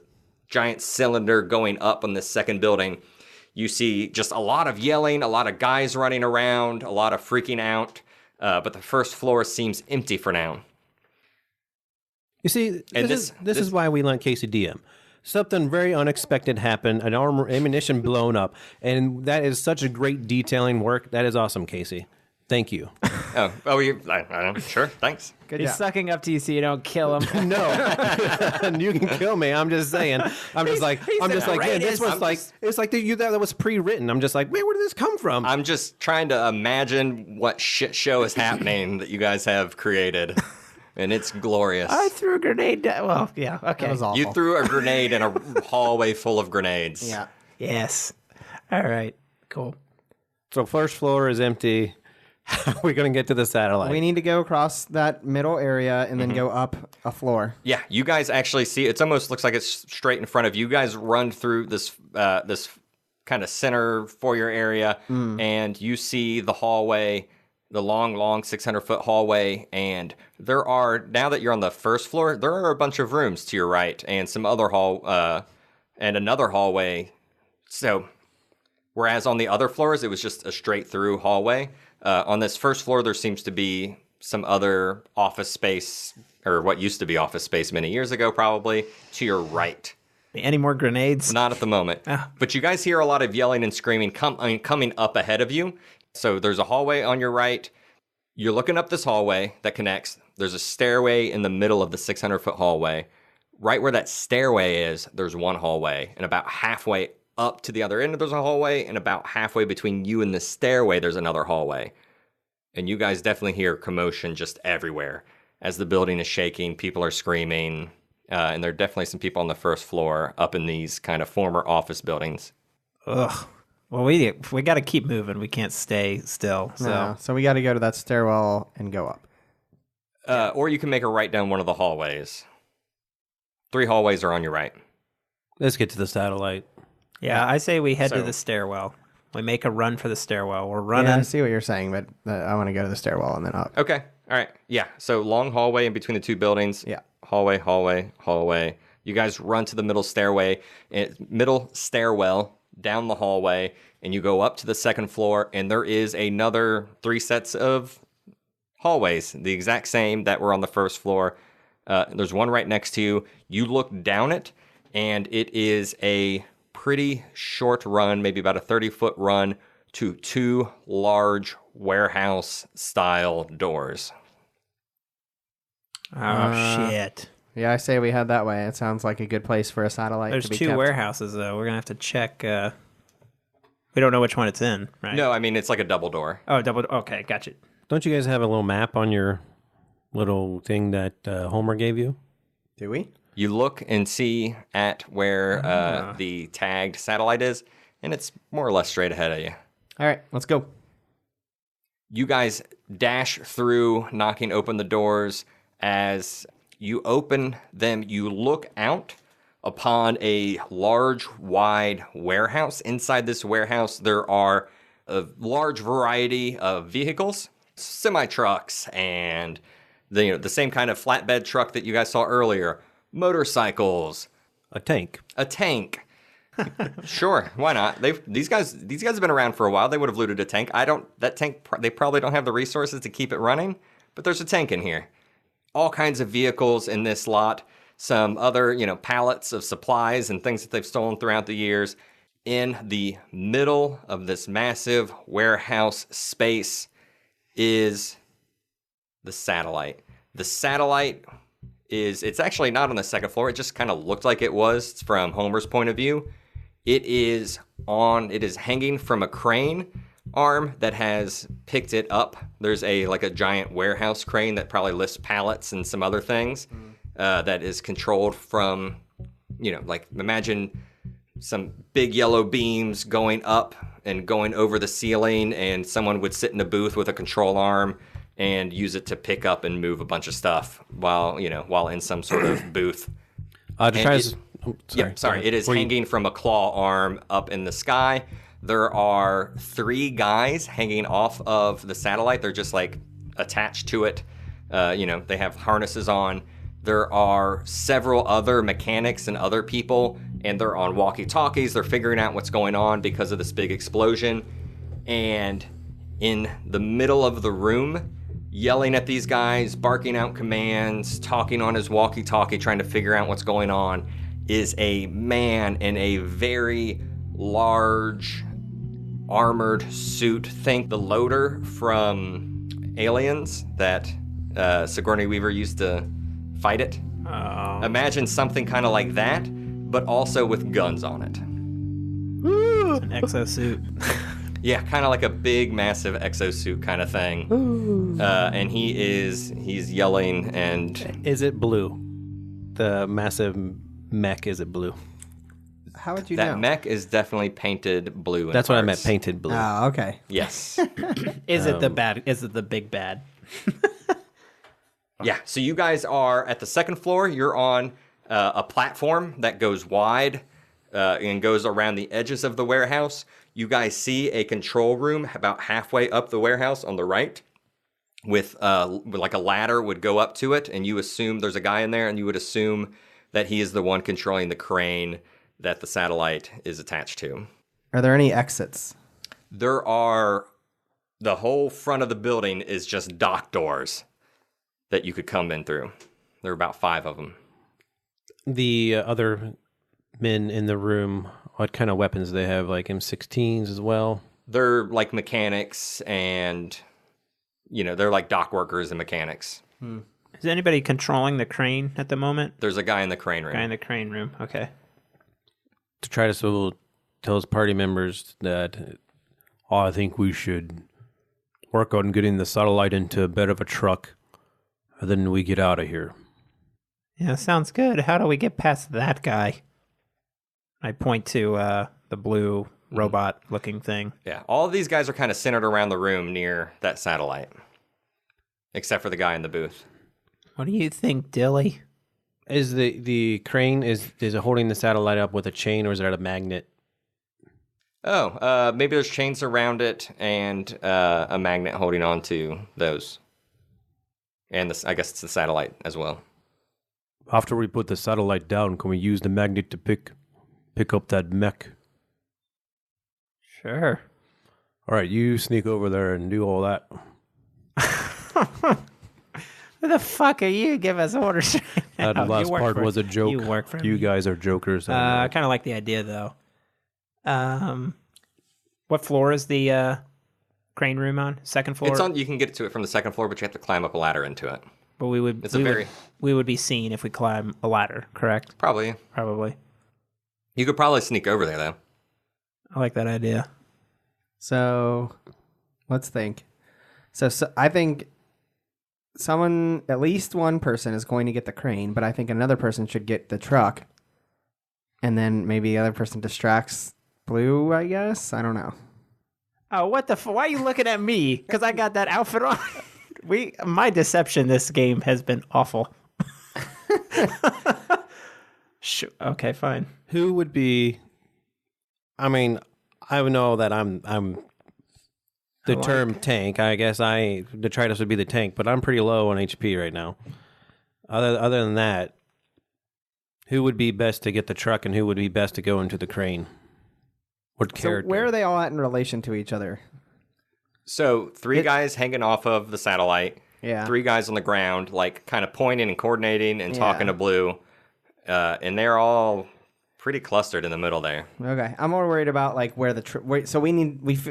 Speaker 1: giant cylinder going up on this second building, you see just a lot of yelling, a lot of guys running around, a lot of freaking out. But the first floor seems empty for now.
Speaker 4: You see, this is why we lent Casey DM. Something very unexpected happened, ammunition blown up, and that is such a great detailing work. That is awesome, Casey. Thank you.
Speaker 1: I don't know. Sure, thanks.
Speaker 3: Good He's sucking up to you so you don't kill him.
Speaker 4: No, you can kill me. I'm just saying. I'm just like, yeah, this was like, it's like that was pre-written. I'm just like, man, where did this come from?
Speaker 1: I'm just trying to imagine what shit show is happening that you guys have created. And it's glorious.
Speaker 3: I threw a grenade down. Well, yeah, okay.
Speaker 2: That was awful.
Speaker 1: You threw a grenade in a hallway full of grenades.
Speaker 2: Yeah.
Speaker 3: Yes. All right. Cool.
Speaker 4: So first floor is empty. How are we going to get to the satellite?
Speaker 2: We need to go across that middle area and then go up a floor.
Speaker 1: Yeah, you guys actually see, it almost looks like it's straight in front of you. You guys run through this kind of center foyer area, and you see the hallway, the long 600-foot hallway, and there are, now that you're on the first floor, there are a bunch of rooms to your right, and some other and another hallway. So, whereas on the other floors, it was just a straight through hallway, on this first floor, there seems to be some other office space, or what used to be office space many years ago, probably, to your right.
Speaker 3: Any more grenades?
Speaker 1: Not at the moment. But you guys hear a lot of yelling and screaming coming up ahead of you. So there's a hallway on your right. You're looking up this hallway that connects. There's a stairway in the middle of the 600-foot hallway. Right where that stairway is, there's one hallway. And about halfway up to the other end, there's a hallway. And about halfway between you and the stairway, there's another hallway. And you guys definitely hear commotion just everywhere. As the building is shaking, people are screaming. And there are definitely some people on the first floor up in these kind of former office buildings.
Speaker 3: Ugh. Well, we got to keep moving. We can't stay still.
Speaker 2: So we got to go to that stairwell and go up.
Speaker 1: Or you can make a right down one of the hallways. 3 hallways are on your right.
Speaker 4: Let's get to the satellite.
Speaker 3: Yeah, I say we head to the stairwell. We make a run for the stairwell. We're running.
Speaker 2: Yeah, I see what you're saying, but I want to go to the stairwell and then up.
Speaker 1: Okay. All right. Yeah. So long hallway in between the 2 buildings.
Speaker 2: Yeah.
Speaker 1: Hallway. You guys run to the middle stairwell down the hallway, and you go up to the second floor, and there is another 3 sets of hallways, the exact same that were on the first floor. There's one right next to you. You look down it, and it is a pretty short run, maybe about a 30-foot run, to 2 large warehouse-style doors.
Speaker 3: Oh, shit.
Speaker 2: Yeah, I say we head that way. It sounds like a good place for a satellite
Speaker 3: There's
Speaker 2: to be
Speaker 3: 2
Speaker 2: kept.
Speaker 3: warehouses, though. We're going to have to check. We don't know which one it's in, right?
Speaker 1: No, I mean, it's like a double door.
Speaker 3: Oh, double. Okay, gotcha.
Speaker 4: Don't you guys have a little map on your little thing that Homer gave you?
Speaker 2: Do we?
Speaker 1: You look and see at where the tagged satellite is, and it's more or less straight ahead of you.
Speaker 2: All right, let's go.
Speaker 1: You guys dash through, knocking open the doors. As you open them, you look out upon a large, wide warehouse. Inside this warehouse, there are a large variety of vehicles, semi-trucks, and the same kind of flatbed truck that you guys saw earlier, motorcycles,
Speaker 4: A tank.
Speaker 1: Sure, why not? These guys have been around for a while. They would have looted a tank. They probably don't have the resources to keep it running, but there's a tank in here. All kinds of vehicles in this lot. Some other, pallets of supplies and things that they've stolen throughout the years. In the middle of this massive warehouse space is the satellite. The satellite it's actually not on the second floor. It just kind of looked like it was from Homer's point of view. It is hanging from a crane arm that has picked it up. There's a giant warehouse crane that probably lifts pallets and some other things that is controlled from, imagine some big yellow beams going up and going over the ceiling, and someone would sit in a booth with a control arm and use it to pick up and move a bunch of stuff while in some sort of booth. It is hanging from a claw arm up in the sky. There are 3 guys hanging off of the satellite. They're just like attached to it. They have harnesses on. There are several other mechanics and other people, and they're on walkie-talkies. They're figuring out what's going on because of this big explosion. And in the middle of the room, yelling at these guys, barking out commands, talking on his walkie-talkie, trying to figure out what's going on, is a man in a very large armored suit. Think the loader from Aliens that Sigourney Weaver used to fight it.
Speaker 3: Oh.
Speaker 1: Imagine something kind of like that, but also with guns on it.
Speaker 3: An exosuit.
Speaker 1: Yeah, kind of like a big, massive exosuit kind of thing. And he's yelling and...
Speaker 4: Is it blue? The massive mech, is it blue?
Speaker 2: How would you know?
Speaker 1: That mech is definitely painted blue.
Speaker 4: That's what I meant, painted blue.
Speaker 2: Oh, okay.
Speaker 1: Yes.
Speaker 3: Is it the bad? Is it the big bad?
Speaker 1: Yeah, so you guys are at the second floor. You're on a platform that goes wide and goes around the edges of the warehouse. You guys see a control room about halfway up the warehouse on the right with like a ladder would go up to it, and you assume there's a guy in there, and you would assume that he is the one controlling the crane that the satellite is attached to.
Speaker 2: Are there any exits?
Speaker 1: There are... The whole front of the building is just dock doors that you could come in through. There are about 5 of them.
Speaker 4: The other men in the room, what kind of weapons do they have? Like M16s as well?
Speaker 1: They're like mechanics and, they're like dock workers and mechanics.
Speaker 3: Is anybody controlling the crane at the moment?
Speaker 1: There's a guy in the crane room.
Speaker 3: Guy in the crane room. Okay.
Speaker 4: Detritus will tell his party members that, I think we should work on getting the satellite into a bed of a truck, and then we get out of here.
Speaker 3: Yeah, sounds good. How do we get past that guy? I point to the blue robot-looking thing.
Speaker 1: Yeah, all of these guys are kind of centered around the room near that satellite, except for the guy in the booth.
Speaker 3: What do you think, Dilly?
Speaker 4: Is the crane, is it holding the satellite up with a chain, or is it a magnet?
Speaker 1: Oh, maybe there's chains around it and a magnet holding on to those. And I guess it's the satellite as well.
Speaker 4: After we put the satellite down, can we use the magnet to pick up that mech?
Speaker 3: Sure.
Speaker 4: All right, you sneak over there and do all that.
Speaker 3: Who the fuck are you? Give us orders.
Speaker 4: That last part was a joke.
Speaker 3: You work for
Speaker 4: You
Speaker 3: me.
Speaker 4: guys are jokers.
Speaker 3: I kind of like the idea, though. What floor is the crane room on? Second floor?
Speaker 1: It's on. You can get to it from the second floor, but you have to climb up a ladder into it.
Speaker 3: But we would be seen if we climb a ladder, correct?
Speaker 1: Probably.
Speaker 3: You
Speaker 1: could probably sneak over there, though.
Speaker 3: I like that idea.
Speaker 2: So, let's think. So I think at least one person is going to get the crane, but I think another person should get the truck. And then maybe the other person distracts Blue, I guess? I don't know.
Speaker 3: Oh, what the why are you looking at me? Because I got that outfit on. My deception this game has been awful. Okay, fine.
Speaker 4: Who would be... I mean, I know that I'm the term tank. I guess Detritus would be the tank, but I'm pretty low on HP right now. Other than that, who would be best to get the truck and who would be best to go into the crane? What character?
Speaker 2: So where are they all at in relation to each other?
Speaker 1: So 3 guys hanging off of the satellite.
Speaker 2: Yeah.
Speaker 1: 3 guys on the ground, like kind of pointing and coordinating and talking to Blue. And they're all pretty clustered in the middle there.
Speaker 2: Okay. I'm more worried about like where the so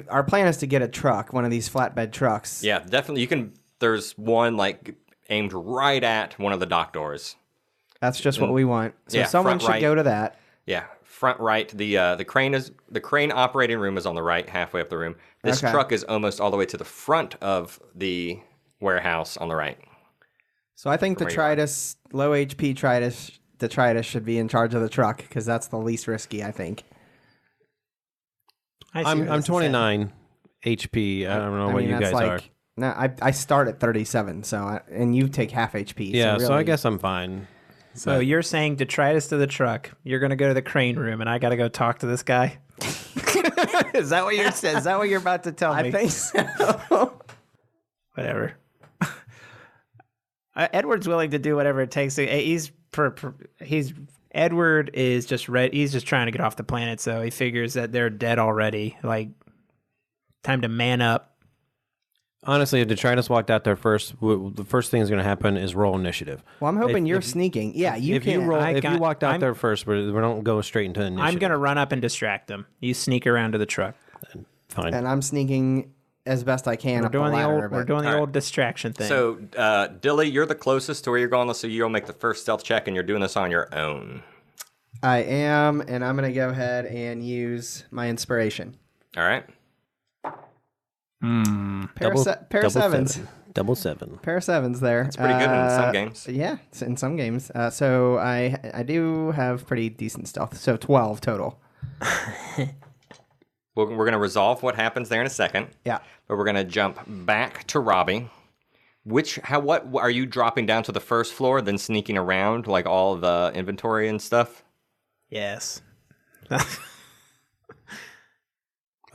Speaker 2: our plan is to get a truck, one of these flatbed trucks.
Speaker 1: Yeah, definitely. There's one like aimed right at one of the dock doors.
Speaker 2: That's just what we want. So someone should go to that.
Speaker 1: Yeah, front right. The crane operating room is on the right, halfway up the room. This truck is almost all the way to the front of the warehouse on the right.
Speaker 2: So I think Detritus, low HP Detritus should be in charge of the truck because that's the least risky, I think.
Speaker 4: I'm 29 HP. I don't know what you guys are.
Speaker 2: No, I start at 37, and you take half HP.
Speaker 4: Yeah, so I
Speaker 2: really-
Speaker 4: guess I'm fine.
Speaker 3: So you're saying detritus to the truck. You're going to go to the crane room, and I got to go talk to this guy? Is that what you're saying? Is that what you're about to tell me?
Speaker 2: I think so.
Speaker 3: Whatever. Edward's willing to do whatever it takes. Edward is just he's just trying to get off the planet, so he figures that they're dead already. Like, time to man up.
Speaker 4: Honestly, if Detritus walked out there first, the first thing that's going to happen is roll initiative.
Speaker 2: Well, I'm hoping you're sneaking. Yeah, you
Speaker 4: If
Speaker 2: can.
Speaker 4: you walked out there first, we don't go straight into initiative.
Speaker 3: I'm going to run up and distract him. You sneak around to the truck.
Speaker 4: Fine.
Speaker 2: And I'm sneaking as best I can up the ladder.
Speaker 3: We're doing the old distraction thing.
Speaker 1: So, Dilly, you're the closest to where you're going, so you'll make the first stealth check, and you're doing this on your own.
Speaker 2: I am, and I'm going to go ahead and use my inspiration.
Speaker 1: All right.
Speaker 2: Pair of sevens.
Speaker 4: Double seven.
Speaker 2: Pair of sevens there.
Speaker 1: It's pretty good in some games.
Speaker 2: Yeah, it's in some games. So I do have pretty decent stealth. So 12 total.
Speaker 1: We're going to resolve what happens there in a second.
Speaker 2: Yeah.
Speaker 1: But we're going to jump back to Robbie. What are you dropping down to the first floor, then sneaking around like all the inventory and stuff?
Speaker 3: Yes.
Speaker 4: I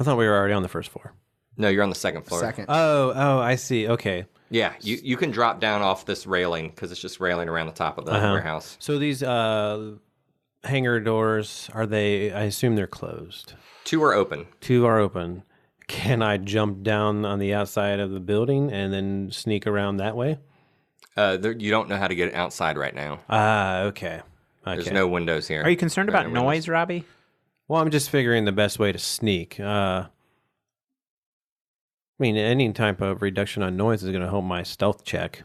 Speaker 4: thought we were already on the first floor.
Speaker 1: No, you're on the second floor.
Speaker 2: Second.
Speaker 4: Oh, I see. Okay.
Speaker 1: Yeah, you can drop down off this railing because it's just railing around the top of the warehouse.
Speaker 4: So these hangar doors, are they? I assume they're closed.
Speaker 1: 2 are open.
Speaker 4: 2 are open. Can I jump down on the outside of the building and then sneak around that way?
Speaker 1: You don't know how to get outside right now.
Speaker 4: Okay.
Speaker 1: There's no windows here.
Speaker 3: Are you concerned about noise, Robbie?
Speaker 4: Well, I'm just figuring the best way to sneak. I mean, any type of reduction on noise is going to help my stealth check.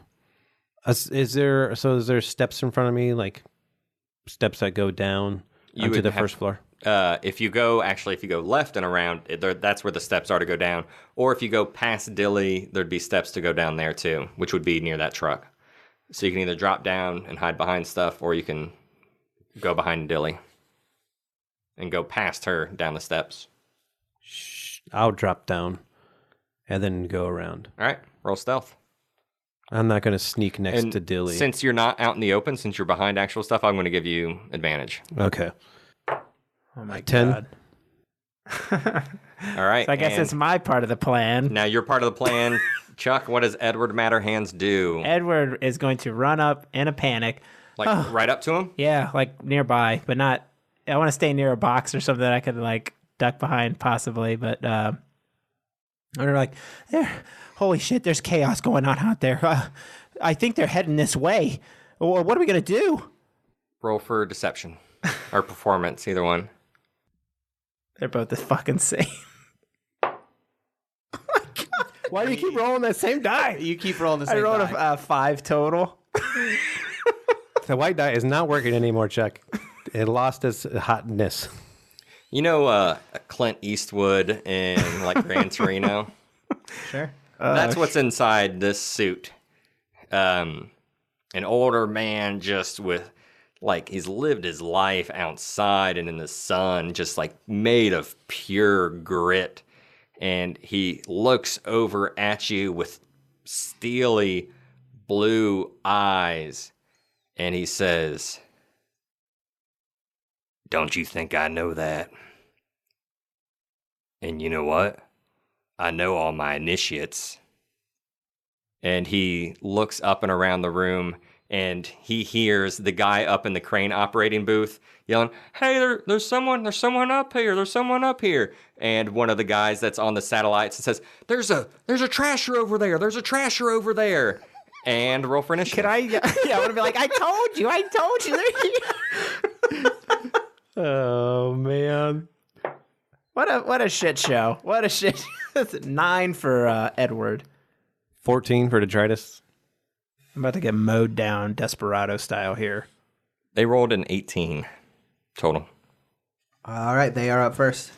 Speaker 4: Is there steps in front of me, like steps that go down onto the first floor?
Speaker 1: If you go left and around, that's where the steps are to go down. Or if you go past Dilly, there'd be steps to go down there too, which would be near that truck. So you can either drop down and hide behind stuff, or you can go behind Dilly and go past her down the steps.
Speaker 4: I'll drop down and then go around.
Speaker 1: All right, roll stealth.
Speaker 4: I'm not going to sneak next to Dilly.
Speaker 1: Since you're not out in the open, since you're behind actual stuff, I'm going to give you advantage.
Speaker 4: Okay.
Speaker 3: Oh my
Speaker 4: 10.
Speaker 3: God.
Speaker 1: All right.
Speaker 3: So I guess it's my part of the plan.
Speaker 1: Now you're part of the plan. Chuck, what does Edward Matterhands do?
Speaker 3: Edward is going to run up in a panic.
Speaker 1: Right up to him?
Speaker 3: Yeah, like nearby, but not. I want to stay near a box or something that I could like duck behind possibly, but they're like, holy shit, there's chaos going on out there. I think they're heading this way. Well, what are we going to do?
Speaker 1: Roll for deception or performance, either one.
Speaker 3: They're both the fucking same. Oh my God.
Speaker 2: Why do you keep rolling that same die? You keep rolling the same die.
Speaker 3: I rolled a 5 total.
Speaker 4: The white die is not working anymore, Chuck. It lost its hotness.
Speaker 1: You know Clint Eastwood in like Gran Torino?
Speaker 2: Sure.
Speaker 1: That's what's inside this suit. An older man just with, like, he's lived his life outside and in the sun, just like made of pure grit. And he looks over at you with steely blue eyes. And he says, "Don't you think I know that? And you know what? I know all my initiates." And he looks up and around the room, and he hears the guy up in the crane operating booth yelling, "Hey, there's someone up here, there's someone up here." And one of the guys that's on the satellites says, There's a trasher over there, there's a trasher over there. And roll for initiative.
Speaker 3: Can I? Yeah, I want to be like, I told you.
Speaker 4: Oh, man.
Speaker 3: What a shit show. What a shit. That's 9 for Edward.
Speaker 4: 14 for Detritus.
Speaker 3: I'm about to get mowed down Desperado style here.
Speaker 1: They rolled an 18 total.
Speaker 2: All right, they are up first.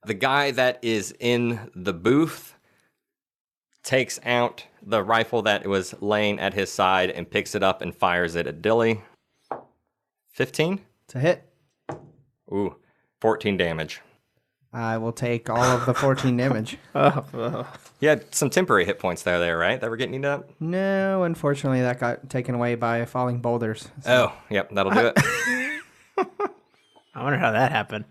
Speaker 1: The guy that is in the booth takes out the rifle that was laying at his side and picks it up and fires it at Dilly. 15?
Speaker 2: It's a hit.
Speaker 1: Ooh, 14 damage.
Speaker 2: I will take all of the 14 damage.
Speaker 1: You had some temporary hit points there, right? That were getting you up?
Speaker 2: No, unfortunately, that got taken away by falling boulders. So.
Speaker 1: Oh, yep, that'll do it.
Speaker 3: I wonder how that happened.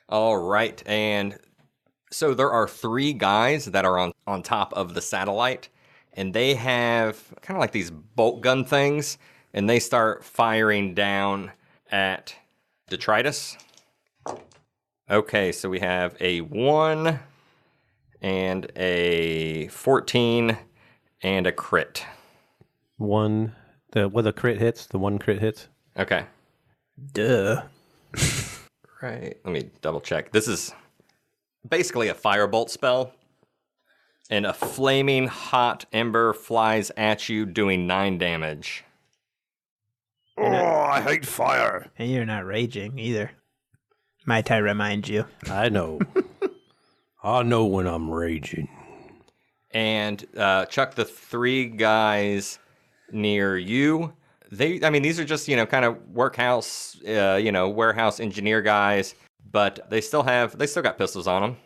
Speaker 1: All right, and so there are 3 guys that are on top of the satellite, and they have kind of like these bolt gun things, and they start firing down at Detritus. Okay, so we have a 1 and a 14 and a crit.
Speaker 4: The 1 crit hits.
Speaker 1: Okay.
Speaker 3: Duh.
Speaker 1: Right. Let me double check. This is basically a firebolt spell. And a flaming hot ember flies at you, doing 9 damage.
Speaker 5: Oh, I hate fire.
Speaker 3: And you're not raging either. Might I remind you?
Speaker 4: I know. I know when I'm raging.
Speaker 1: And Chuck, the 3 guys near you, these are just, kind of warehouse engineer guys, but they still got pistols on them.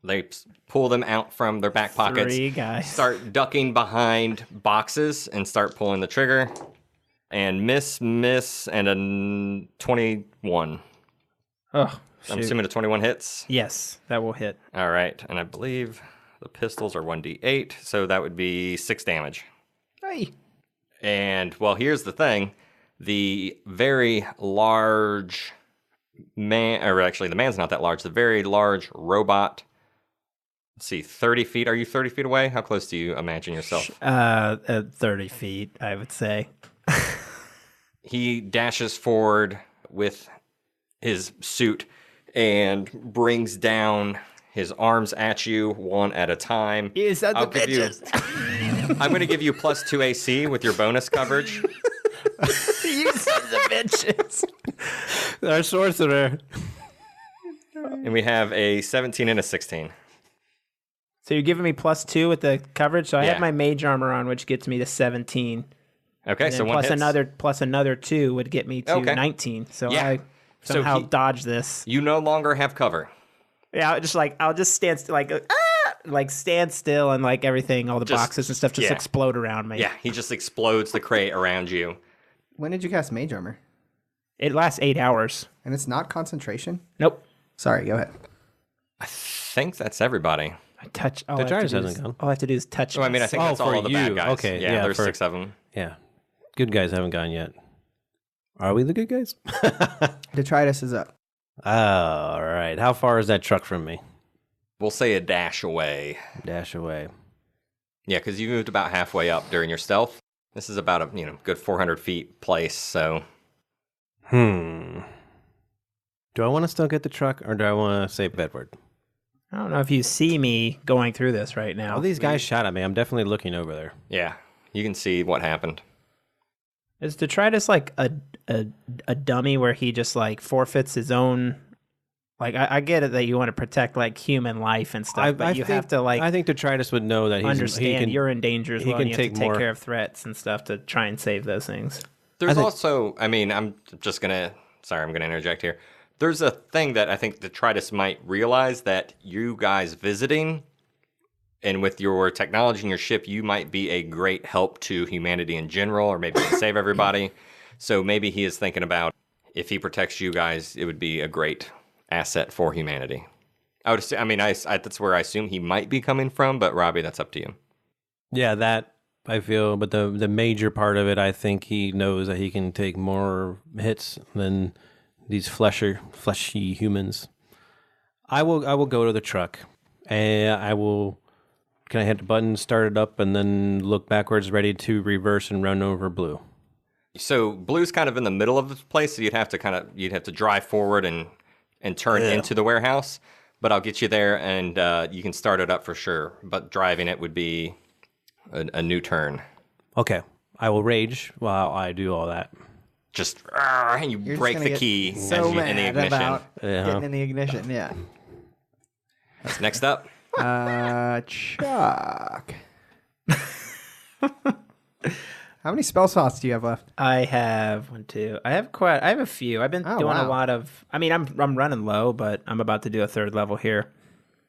Speaker 1: They pull them out from their back pockets.
Speaker 3: 3 guys.
Speaker 1: Start ducking behind boxes and start pulling the trigger. And miss, and a 21.
Speaker 3: Oh,
Speaker 1: I'm assuming a 21 hits.
Speaker 3: Yes, that will hit.
Speaker 1: All right, and I believe the pistols are 1d8, so that would be 6 damage.
Speaker 3: Hey.
Speaker 1: And, well, here's the thing. The very large man, or actually the man's not that large, the very large robot, let's see, 30 feet. Are you 30 feet away? How close do you imagine yourself?
Speaker 3: 30 feet, I would say.
Speaker 1: He dashes forward with his suit and brings down his arms at you one at a time.
Speaker 3: Is that the bitches?
Speaker 1: I'm going to give you +2 AC with your bonus coverage.
Speaker 3: You sons of bitches.
Speaker 4: Our sorcerer.
Speaker 1: And we have a 17 and a 16.
Speaker 3: So you're giving me +2 with the coverage? So I
Speaker 1: Yeah.
Speaker 3: have my mage armor on, which gets me to 17.
Speaker 1: Okay, so one hits.
Speaker 3: plus another 2 would get me to 19. So
Speaker 1: Yeah.
Speaker 3: I
Speaker 1: So
Speaker 3: somehow
Speaker 1: he-
Speaker 3: dodge this.
Speaker 1: You no longer have cover.
Speaker 3: Yeah, I'll just stand stand still, and like everything, all the boxes and stuff just explode around me.
Speaker 1: Yeah, he just explodes the crate around you.
Speaker 2: When did you cast Mage Armor?
Speaker 3: It lasts 8 hours.
Speaker 2: And it's not concentration?
Speaker 3: Nope.
Speaker 2: Sorry, go ahead.
Speaker 1: I think that's everybody.
Speaker 3: I touch.
Speaker 4: The Jarvis hasn't gone.
Speaker 3: All I have to do is touch.
Speaker 1: Oh, I mean, I think that's all
Speaker 4: for
Speaker 1: of the bad
Speaker 4: you.
Speaker 1: guys.
Speaker 4: Okay,
Speaker 1: Yeah,
Speaker 4: yeah,
Speaker 1: there's
Speaker 4: for-
Speaker 1: 6 of them.
Speaker 4: Yeah. Good guys haven't gone yet. Are we the good guys?
Speaker 2: Detritus is up.
Speaker 4: All right. How far is that truck from me?
Speaker 1: We'll say a dash away.
Speaker 4: Dash away.
Speaker 1: Yeah, because you moved about halfway up during your stealth. This is about a good 400 feet place, so...
Speaker 4: Do I want to still get the truck, or do I want to save Edward?
Speaker 3: I don't know if you see me going through this right now.
Speaker 4: All these guys shot at me. I'm definitely looking over there.
Speaker 1: Yeah, you can see what happened.
Speaker 3: Is Detritus like a dummy where he just like forfeits his own? Like I get it that you want to protect like human life and stuff, but you have to like
Speaker 4: I think Detritus would know that
Speaker 3: understand you're in danger as well. And you have to take
Speaker 4: more
Speaker 3: care of threats and stuff to try and save those things.
Speaker 1: There's also, I'm just going to, I'm going to interject here. There's a thing that I think Detritus might realize, that you guys visiting, and with your technology and your ship, you might be a great help to humanity in general, or maybe save everybody. So maybe he is thinking about, if he protects you guys, it would be a great asset for humanity. I would assume, that's where I assume he might be coming from, but Robbie, that's up to you.
Speaker 4: Yeah, that I feel, but the major part of it, I think he knows that he can take more hits than these fleshy humans. I will go to the truck, and I will. Can I hit the button, start it up, and then look backwards, ready to reverse and run over Blue?
Speaker 1: So Blue's kind of in the middle of the place, so you'd have to drive forward and turn into the warehouse. But I'll get you there, and you can start it up for sure. But driving it would be a new turn.
Speaker 4: Okay, I will rage while I do all that.
Speaker 1: Just you
Speaker 2: You're
Speaker 1: break
Speaker 2: just
Speaker 1: the
Speaker 2: gonna
Speaker 1: key
Speaker 2: get so
Speaker 1: in the
Speaker 2: mad
Speaker 1: ignition.
Speaker 2: about getting in the ignition. Yeah.
Speaker 1: Next up,
Speaker 2: Chuck. How many spell slots do you have left?
Speaker 3: I have I have a few. I've been doing a lot of. I mean, I'm running low, but I'm about to do a 3rd level here.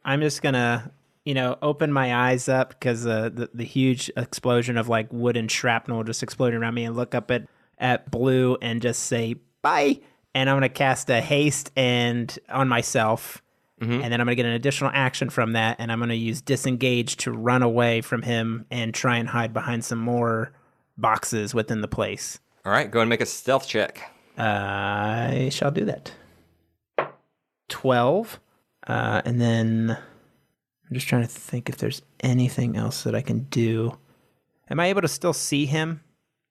Speaker 3: I'm just gonna, open my eyes up because the huge explosion of like wooden shrapnel just exploding around me, and look up at Blue and just say bye. And I'm gonna cast a haste and on myself. And then I'm going to get an additional action from that, and I'm going to use disengage to run away from him and try and hide behind some more boxes within the place.
Speaker 1: All right, go and make a stealth check.
Speaker 3: I shall do that. 12. And then I'm just trying to think if there's anything else that I can do. Am I able to still see him?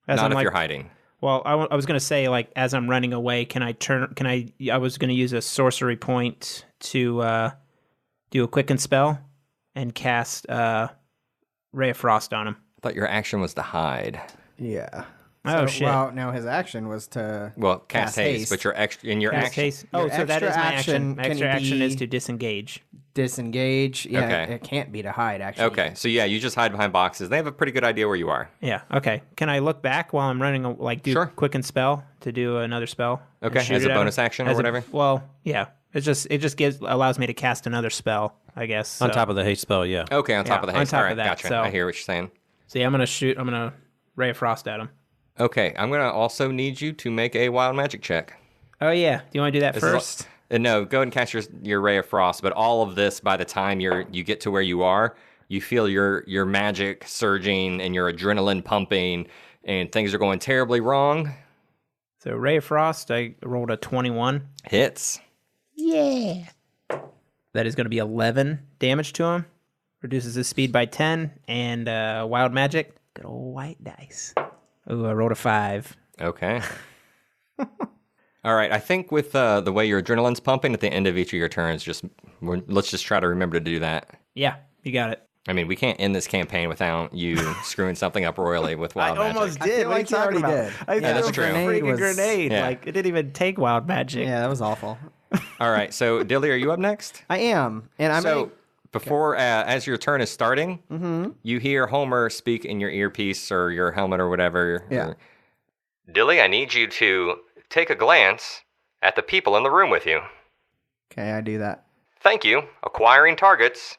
Speaker 1: Not if you're hiding.
Speaker 3: Well, I was going to say, like, as I'm running away, I was going to use a sorcery point to do a quicken spell and cast Ray of Frost on him.
Speaker 1: I thought your action was to hide.
Speaker 2: Yeah.
Speaker 3: Oh, shit.
Speaker 2: Well, no, his action was to
Speaker 1: cast haste, but your action.
Speaker 3: Haste. Oh, so that is my action. My extra action is to disengage.
Speaker 2: Disengage. Yeah,
Speaker 1: Okay.
Speaker 2: It can't be to hide, actually.
Speaker 1: Okay, so yeah, you just hide behind boxes. They have a pretty good idea where you are.
Speaker 3: Yeah, okay. Can I look back while I'm running, do
Speaker 1: Sure.
Speaker 3: quicken spell to do another spell? and
Speaker 1: Okay,
Speaker 3: shoot
Speaker 1: as a
Speaker 3: it at
Speaker 1: bonus
Speaker 3: him?
Speaker 1: action or whatever?
Speaker 3: Well, yeah. It just allows me to cast another spell, I guess.
Speaker 4: On top of the haste spell, yeah.
Speaker 1: Okay, on top of the
Speaker 3: on
Speaker 1: haste.
Speaker 3: top
Speaker 1: All
Speaker 3: of
Speaker 1: right,
Speaker 3: that,
Speaker 1: gotcha.
Speaker 3: so-
Speaker 1: I hear what you're saying.
Speaker 3: See, I'm going to Ray of Frost at him.
Speaker 1: Okay, I'm going to also need you to make a wild magic check.
Speaker 3: Oh, yeah. Do you want to do that
Speaker 1: This is
Speaker 3: first?
Speaker 1: No, go ahead and cast your Ray of Frost, but all of this, by the time you get to where you are, you feel your magic surging and your adrenaline pumping, and things are going terribly wrong.
Speaker 3: So Ray of Frost, I rolled a 21.
Speaker 1: Hits.
Speaker 3: Yeah. That is going to be 11 damage to him. Reduces his speed by 10. And wild magic, good old white dice. Ooh, I rolled a 5.
Speaker 1: Okay. All right, I think with the way your adrenaline's pumping at the end of each of your turns, let's just try to remember to do that.
Speaker 3: Yeah, you got it.
Speaker 1: I mean, we can't end this campaign without you screwing something up royally with wild magic.
Speaker 3: Almost
Speaker 2: I
Speaker 3: did.
Speaker 2: feel
Speaker 3: What are you
Speaker 2: like you
Speaker 3: talking
Speaker 2: already
Speaker 3: about?
Speaker 2: did.
Speaker 3: I
Speaker 1: Yeah,
Speaker 3: threw
Speaker 1: that's
Speaker 3: a
Speaker 1: true.
Speaker 3: freaking
Speaker 2: was-
Speaker 3: grenade.
Speaker 1: Yeah.
Speaker 3: Like, it didn't even take wild magic.
Speaker 2: Yeah, that was awful.
Speaker 1: All right, so Dilly, are you up next?
Speaker 2: I am. And I'm
Speaker 1: So before, as your turn is starting, you hear Homer speak in your earpiece or your helmet or whatever.
Speaker 2: Yeah.
Speaker 1: Dilly, I need you to take a glance at the people in the room with you.
Speaker 2: Okay, I do that.
Speaker 1: Thank you. Acquiring targets.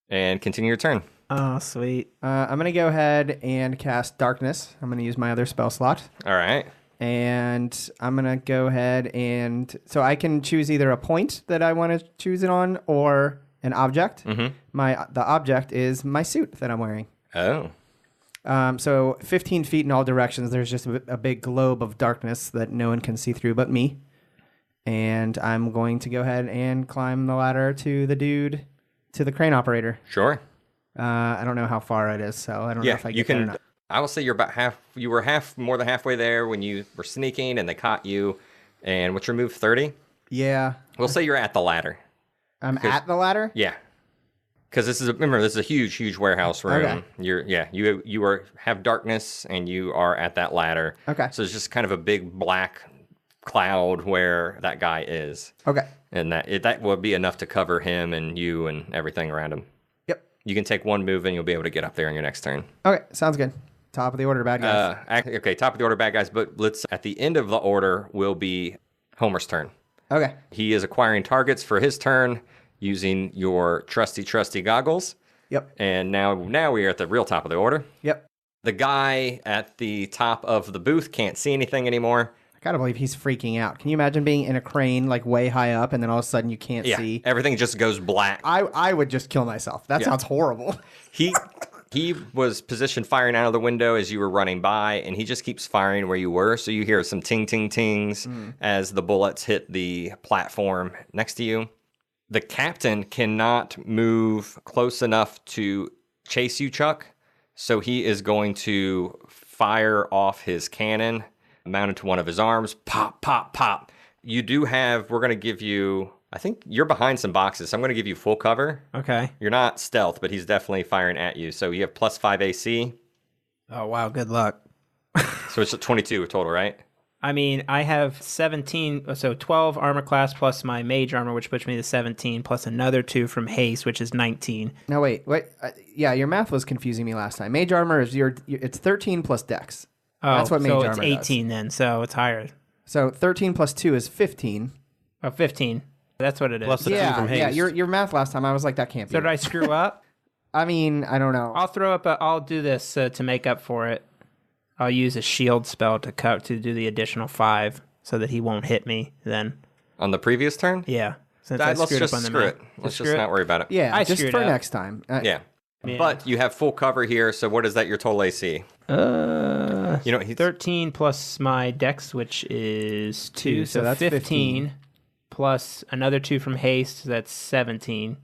Speaker 1: And continue your turn.
Speaker 3: Oh, sweet.
Speaker 2: I'm going to go ahead and cast Darkness. I'm going to use my other spell slot.
Speaker 1: All right.
Speaker 2: And I'm going to go ahead and... So I can choose either a point that I want to choose it on or an object.
Speaker 1: Mm-hmm.
Speaker 2: The object is my suit that I'm wearing.
Speaker 1: Oh.
Speaker 2: So 15 feet in all directions, there's just a big globe of darkness that no one can see through but me. And I'm going to go ahead and climb the ladder to the crane operator.
Speaker 1: Sure.
Speaker 2: I don't know how far it is, so I don't know if I
Speaker 1: you
Speaker 2: get there or
Speaker 1: can.
Speaker 2: not.
Speaker 1: I will say you're about half. You were more than halfway there when you were sneaking, and they caught you. And what's your move? 30.
Speaker 2: Yeah.
Speaker 1: We'll say you're at the ladder.
Speaker 2: I'm at the ladder?
Speaker 1: Yeah. Because this is a huge, huge warehouse room.
Speaker 2: Okay.
Speaker 1: You have darkness, and you are at that ladder.
Speaker 2: Okay.
Speaker 1: So it's just kind of a big black cloud where that guy is,
Speaker 2: Okay.
Speaker 1: and that will be enough to cover him and you and everything around him.
Speaker 2: Yep.
Speaker 1: You can take one move, and you'll be able to get up there in your next turn.
Speaker 2: Okay, sounds good. Top of the order, bad guys.
Speaker 1: Okay, top of the order, bad guys. But at the end of the order will be Homer's turn.
Speaker 2: Okay.
Speaker 1: He is acquiring targets for his turn using your trusty goggles.
Speaker 2: Yep.
Speaker 1: And now we are at the real top of the order.
Speaker 2: Yep.
Speaker 1: The guy at the top of the booth can't see anything anymore.
Speaker 2: I gotta believe he's freaking out. Can you imagine being in a crane like way high up and then all of a sudden you can't see?
Speaker 1: Everything just goes black.
Speaker 2: I would just kill myself. That sounds horrible.
Speaker 1: He was positioned firing out of the window as you were running by, and he just keeps firing where you were. So you hear some ting, ting, tings as the bullets hit the platform next to you. The captain cannot move close enough to chase you, Chuck. So he is going to fire off his cannon mounted to one of his arms. Pop, pop, pop. We're going to give you... I think you're behind some boxes, so I'm going to give you full cover.
Speaker 3: Okay.
Speaker 1: You're not stealth, but he's definitely firing at you. So you have +5 AC.
Speaker 3: Oh, wow. Good luck.
Speaker 1: So it's 22 total, right?
Speaker 3: I mean, I have 17, so 12 armor class plus my mage armor, which puts me to 17, plus another 2 from haste, which is 19.
Speaker 2: No, wait. Yeah, your math was confusing me last time. Mage armor is it's 13 plus dex.
Speaker 3: Oh,
Speaker 2: That's what mage
Speaker 3: so
Speaker 2: armor
Speaker 3: it's
Speaker 2: does.
Speaker 3: 18 then, so it's higher.
Speaker 2: So 13 plus 2 is 15.
Speaker 3: Oh, 15. That's what it is.
Speaker 4: Plus the 2 from haste.
Speaker 2: Yeah, your math last time, I was like, that can't be
Speaker 3: So did
Speaker 2: it.
Speaker 3: I screw up?
Speaker 2: I mean, I don't know.
Speaker 3: I'll do this to make up for it. I'll use a shield spell to do the additional 5 so that he won't hit me then.
Speaker 1: On the previous turn?
Speaker 3: Yeah. Since
Speaker 1: Let's
Speaker 3: screwed
Speaker 1: just
Speaker 3: up on the
Speaker 1: screw
Speaker 3: math.
Speaker 1: it. Let's
Speaker 3: Screw
Speaker 1: just
Speaker 3: it?
Speaker 1: not worry about it.
Speaker 2: Yeah,
Speaker 3: I
Speaker 2: just
Speaker 3: screwed
Speaker 2: for
Speaker 3: up.
Speaker 2: next time.
Speaker 1: Yeah.
Speaker 3: Yeah.
Speaker 1: But you have full cover here, so what is that, your total AC? You know, he's
Speaker 3: 13 plus my dex, which is 2,
Speaker 2: so
Speaker 3: so
Speaker 2: that's
Speaker 3: 15. Plus another 2 from haste, so that's 17.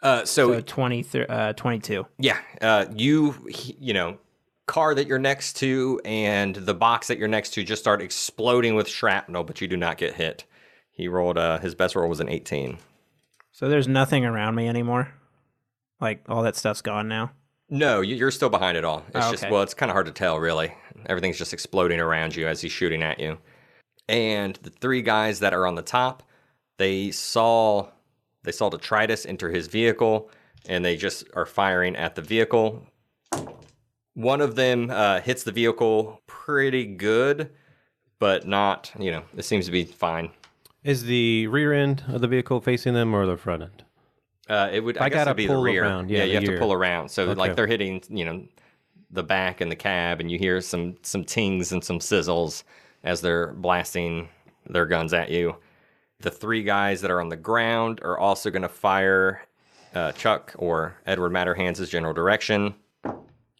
Speaker 1: so
Speaker 3: So 22.
Speaker 1: yeah, you know, car that you're next to and the box that you're next to just start exploding with shrapnel, but you do not get hit. He rolled his best roll was an 18.
Speaker 3: So there's nothing around me anymore? Like, all that stuff's gone now?
Speaker 1: No, you're still behind it all. It's just,
Speaker 3: okay.
Speaker 1: well, it's kind of hard to tell, really. Everything's just exploding around you as he's shooting at you. And the 3 guys that are on the top, they saw Detritus enter his vehicle, and they just are firing at the vehicle. One of them hits the vehicle pretty good, but not, it seems to be fine.
Speaker 4: Is the rear end of the vehicle facing them or the front end?
Speaker 1: I guess
Speaker 4: gotta
Speaker 1: it'd be the
Speaker 4: pull
Speaker 1: rear.
Speaker 4: around.
Speaker 1: Yeah,
Speaker 4: Yeah,
Speaker 1: you
Speaker 4: the
Speaker 1: have to
Speaker 4: rear.
Speaker 1: pull around. So
Speaker 4: Okay.
Speaker 1: like they're hitting, the back and the cab, and you hear some tings and some sizzles as they're blasting their guns at you. The 3 guys that are on the ground are also going to fire Chuck or Edward Matterhands' general direction.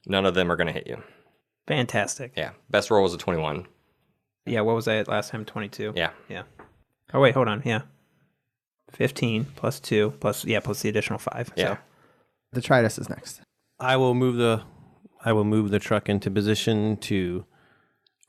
Speaker 1: None of them are going to hit you.
Speaker 3: Fantastic.
Speaker 1: Yeah, best roll was a 21.
Speaker 3: Yeah, what was I at last time? 22.
Speaker 1: Yeah.
Speaker 3: Yeah. Oh, wait, hold on. Yeah. 15 plus 2 plus the additional 5.
Speaker 1: Yeah.
Speaker 3: So.
Speaker 2: Detritus is next.
Speaker 4: I will move the truck into position to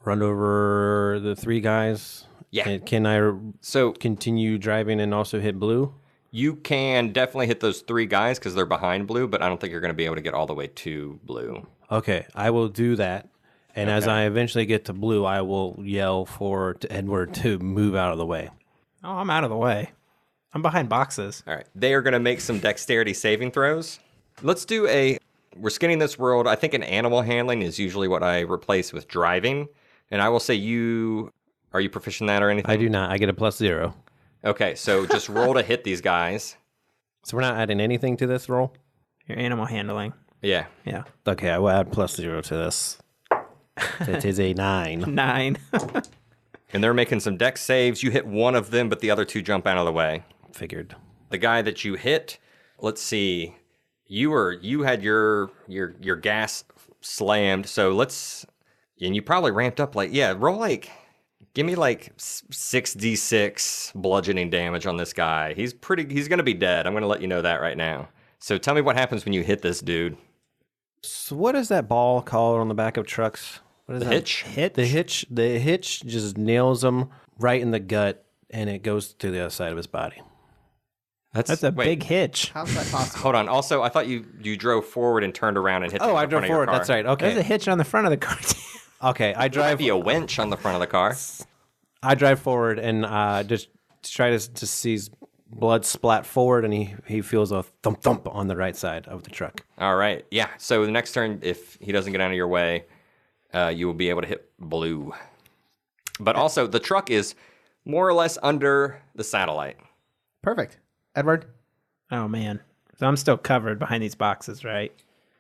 Speaker 4: run over the 3 guys.
Speaker 1: Yeah.
Speaker 4: Can I
Speaker 1: So
Speaker 4: continue driving and also hit blue?
Speaker 1: you can definitely hit those 3 guys because they're behind blue, but I don't think you're going to be able to get all the way to blue.
Speaker 4: Okay, I will do that. And as I eventually get to blue, I will yell for Edward to move out of the way.
Speaker 3: Oh, I'm out of the way. I'm behind boxes.
Speaker 1: All right. They are going to make some dexterity saving throws. Let's do we're skinning this world. I think an animal handling is usually what I replace with driving. And I will say are you proficient in that or anything?
Speaker 4: I do not. I get a +0.
Speaker 1: Okay, so just roll to hit these guys.
Speaker 4: So we're not adding anything to this roll?
Speaker 3: Your animal handling.
Speaker 1: Yeah.
Speaker 3: Yeah.
Speaker 4: Okay, I will add +0 to this. It is a 9.
Speaker 3: 9.
Speaker 1: And they're making some dex saves. You hit one of them, but the other 2 jump out of the way.
Speaker 4: Figured.
Speaker 1: The guy that you hit, let's see. You had your gas slammed, so and you probably ramped up give me 6d6 bludgeoning damage on this guy. He's gonna be dead. I'm gonna let you know that right now. So tell me what happens when you hit this dude.
Speaker 4: So what is that ball called on the back of trucks? What is
Speaker 1: The
Speaker 4: that?
Speaker 1: hitch?
Speaker 4: The hitch just nails him right in the gut, and it goes to the other side of his body.
Speaker 3: That's a
Speaker 1: wait,
Speaker 3: big hitch.
Speaker 2: How's that possible?
Speaker 1: Hold on. Also, I thought you drove forward and turned around and hit the
Speaker 4: I
Speaker 1: front
Speaker 4: drove
Speaker 1: of your
Speaker 4: forward.
Speaker 1: car.
Speaker 4: That's right.
Speaker 3: There's a
Speaker 4: Okay.
Speaker 3: hitch on the front of the car.
Speaker 4: Okay. I
Speaker 1: There might
Speaker 4: drive.
Speaker 1: be a winch on the front of the car.
Speaker 4: I drive forward and just try to just sees blood splat forward, and he feels a thump thump on the right side of the truck.
Speaker 1: All right. Yeah. So the next turn, if he doesn't get out of your way, you will be able to hit blue. But also, the truck is more or less under the satellite.
Speaker 2: Perfect. Edward?
Speaker 3: Oh, man. So I'm still covered behind these boxes, right?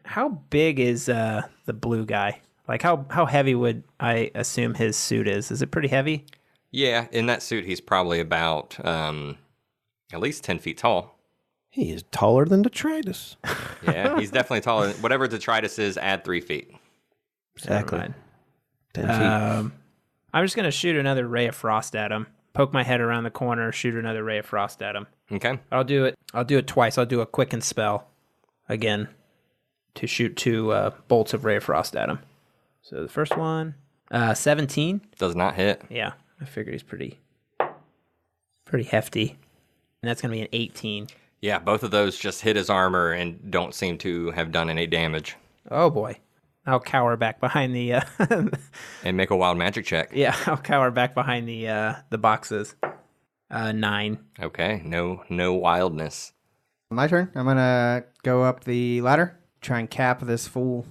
Speaker 3: How big is the blue guy? Like, how heavy would I assume his suit is? Is it pretty heavy?
Speaker 1: Yeah. In that suit, he's probably about at least 10 feet tall.
Speaker 4: He is taller than Detritus.
Speaker 1: Yeah. He's definitely taller. Whatever Detritus is, add 3 feet.
Speaker 4: Exactly.
Speaker 3: Never mind.
Speaker 4: 10 feet.
Speaker 3: I'm just going to shoot another ray of frost at him. Poke my head around the corner, shoot another ray of frost at him.
Speaker 1: Okay.
Speaker 3: I'll do it twice. I'll do a quicken spell again to shoot 2 bolts of ray of frost at him. So the first one, 17.
Speaker 1: Does not hit.
Speaker 3: Yeah, I figured he's pretty hefty. And that's going to be an 18.
Speaker 1: Yeah. Both of those just hit his armor and don't seem to have done any damage.
Speaker 3: Oh boy. I'll cower back behind the
Speaker 1: And make a wild magic check.
Speaker 3: yeah, I'll cower back behind the boxes. 9.
Speaker 1: Okay. No wildness.
Speaker 2: My turn. I'm going to go up the ladder, try and cap this fool.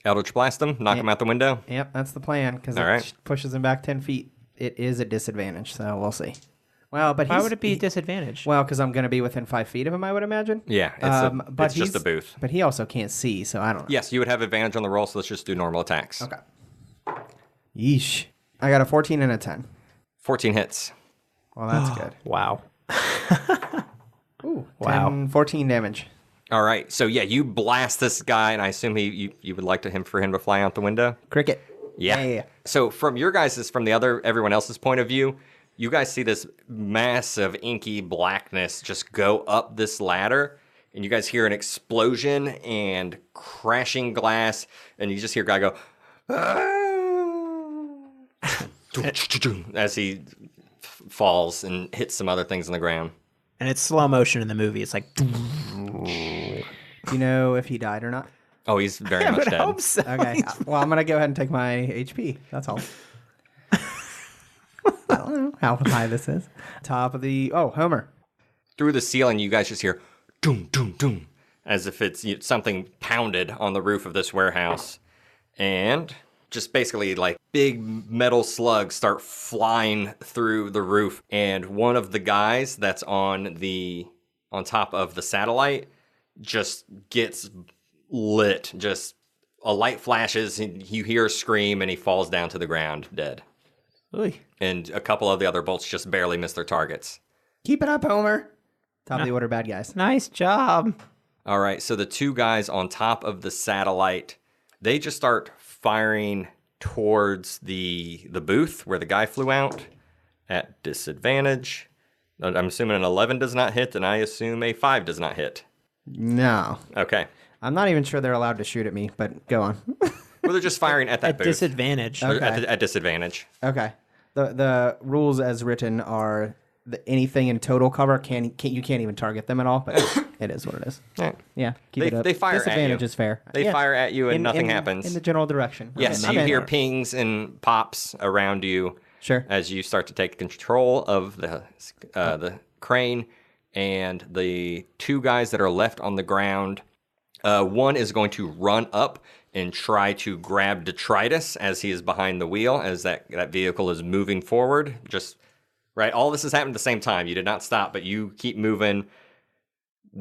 Speaker 1: Eldritch Blast him, knock him out the window.
Speaker 2: Yep, that's the plan, because it pushes him back 10 feet. It is a disadvantage, so we'll see. Well, but
Speaker 3: why would it be a disadvantage?
Speaker 2: Well, because I'm going to be within 5 feet of him, I would imagine.
Speaker 1: Yeah, it's just a booth.
Speaker 2: But he also can't see, so I don't know.
Speaker 1: Yes, you would have advantage on the roll, so let's just do normal attacks.
Speaker 2: Okay. Yeesh. I got a 14 and a 10.
Speaker 1: 14 hits.
Speaker 2: Well, that's good.
Speaker 3: Wow.
Speaker 2: Ooh,
Speaker 3: Wow.
Speaker 2: 14 damage.
Speaker 1: All right, so yeah, you blast this guy, and I assume you would like for him to fly out the window?
Speaker 2: Cricket.
Speaker 1: Yeah. So from everyone else's point of view, you guys see this massive inky blackness just go up this ladder, and you guys hear an explosion and crashing glass, and you just hear a guy go, as he falls and hits some other things on the ground.
Speaker 3: And it's slow motion in the movie. It's like...
Speaker 2: Do you know if he died or not?
Speaker 1: Oh, he's very much dead.
Speaker 3: hope so.
Speaker 2: Okay. Well, I'm going to go ahead and take my HP. That's all. I don't know how high this is. Top of the... Oh, Homer.
Speaker 1: Through the ceiling, you guys just hear doom, doom, doom, as if it's something pounded on the roof of this warehouse. And just basically like big metal slugs start flying through the roof. And one of the guys that's on top of the satellite just gets lit. Just a light flashes, and you hear a scream, and he falls down to the ground dead.
Speaker 3: Oy.
Speaker 1: And a couple of the other bolts just barely miss their targets.
Speaker 2: Keep it up, Homer. Top of the order, bad guys.
Speaker 3: Nice job.
Speaker 1: All right, so the two guys on top of the satellite, they just start firing towards the booth where the guy flew out at disadvantage. I'm assuming an 11 does not hit, and I assume a 5 does not hit.
Speaker 2: No.
Speaker 1: Okay.
Speaker 2: I'm not even sure they're allowed to shoot at me, but go on.
Speaker 1: Well, they're just firing at that
Speaker 3: At
Speaker 1: booth.
Speaker 3: disadvantage.
Speaker 2: Okay.
Speaker 1: At disadvantage.
Speaker 2: Okay. The rules as written are anything in total cover you can't even target them at all, but it is what it is. Yeah, keep it up.
Speaker 1: They fire at you.
Speaker 2: Disadvantage is fair.
Speaker 1: They fire at you and nothing happens.
Speaker 2: In the general direction.
Speaker 1: Yes,
Speaker 2: Okay.
Speaker 1: you hear pings and pops around you.
Speaker 2: Sure.
Speaker 1: As you start to take control of the crane, and the two guys that are left on the ground, one is going to run up and try to grab Detritus as he is behind the wheel, as that vehicle is moving forward. Just right, all this has happened at the same time. You did not stop, but you keep moving.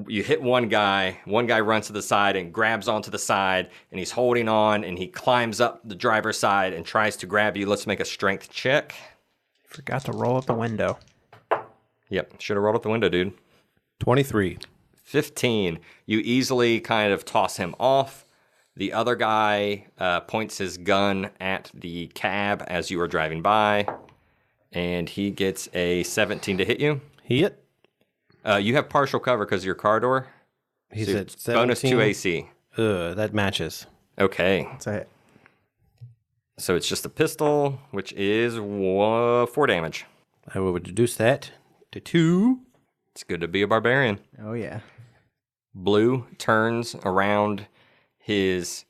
Speaker 1: You hit one guy runs to the side and grabs onto the side, and he's holding on, and he climbs up the driver's side and tries to grab you. Let's make a strength check.
Speaker 3: Forgot to roll up the window.
Speaker 1: Yep, should have rolled up the window, dude.
Speaker 4: 23.
Speaker 1: 15. You easily kind of toss him off. The other guy points his gun at the cab as you are driving by, and he gets a 17 to hit you.
Speaker 4: Hit.
Speaker 1: You have partial cover because of your car door.
Speaker 4: He
Speaker 1: So
Speaker 4: said 17.
Speaker 1: bonus 2 AC.
Speaker 4: That matches.
Speaker 1: Okay.
Speaker 2: That's it.
Speaker 1: So it's just a pistol, which is 4 damage.
Speaker 4: I will reduce that to 2.
Speaker 1: It's good to be a barbarian.
Speaker 2: Oh, yeah.
Speaker 1: Blue turns around his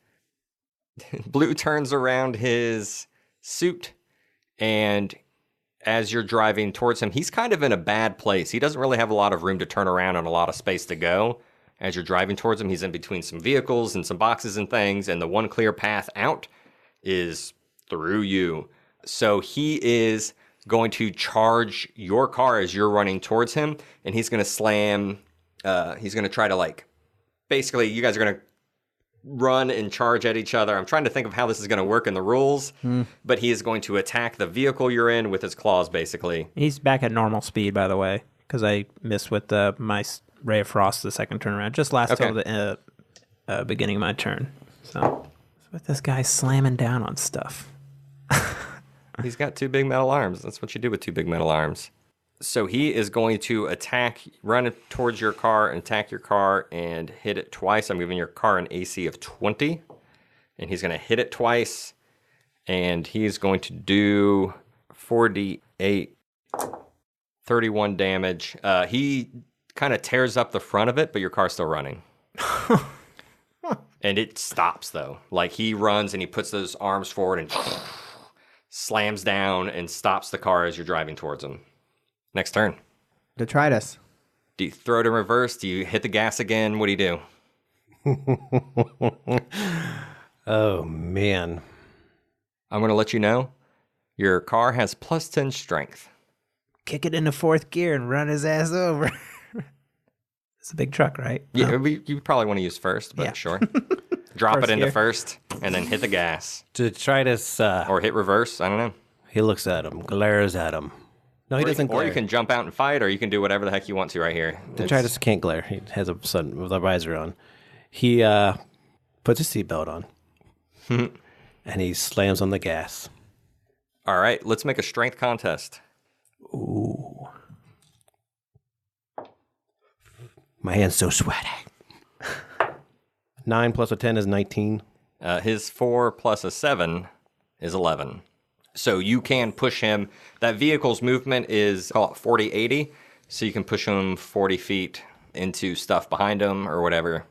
Speaker 1: suit, and as you're driving towards him, he's kind of in a bad place. He doesn't really have a lot of room to turn around and a lot of space to go. As you're driving towards him, he's in between some vehicles and some boxes and things, and the one clear path out is through you. So he is going to charge your car as you're running towards him, and he's going to slam, he's going to try to basically you guys are going to run and charge at each other. I'm trying to think of how this is going to work in the rules, but he is going to attack the vehicle you're in with his claws, basically.
Speaker 3: He's back at normal speed, by the way, because I missed with my Ray of Frost the second turn around. Just last till the beginning of my turn. So with this guy slamming down on stuff.
Speaker 1: He's got 2 big metal arms. That's what you do with 2 big metal arms. So he is going to run towards your car and attack your car and hit it twice. I'm giving your car an AC of 20. And he's going to hit it twice. And he's going to do 4d8, 31 damage. He kind of tears up the front of it, but your car's still running. And it stops, though. He runs and he puts those arms forward and slams down and stops the car as you're driving towards him. Next turn.
Speaker 2: Detritus.
Speaker 1: Do you throw it in reverse? Do you hit the gas again? What do you do?
Speaker 4: Oh, man.
Speaker 1: I'm going to let you know. Your car has plus 10 strength.
Speaker 3: Kick it into fourth gear and run his ass over. It's a big truck, right?
Speaker 1: Yeah,
Speaker 3: Oh.
Speaker 1: you probably want to use first, but
Speaker 3: Yeah.
Speaker 1: sure. Drop
Speaker 3: First
Speaker 1: it into
Speaker 3: gear.
Speaker 1: first, and then hit the gas.
Speaker 4: Detritus,
Speaker 1: Or hit reverse, I don't know.
Speaker 4: he looks at him, glares at him. No, he doesn't glare.
Speaker 1: Or you can jump out and fight, or you can do whatever the heck you want to right here.
Speaker 4: Detritus can't glare. He has a sudden with a visor on. He puts his seatbelt on, and he slams on the gas.
Speaker 1: All right, let's make a strength contest.
Speaker 4: Ooh. My hand's so sweaty. 9 plus a 10 is 19.
Speaker 1: His 4 plus a 7 is 11. So you can push him. That vehicle's movement is, call it 40-80, so you can push him 40 feet into stuff behind him or whatever.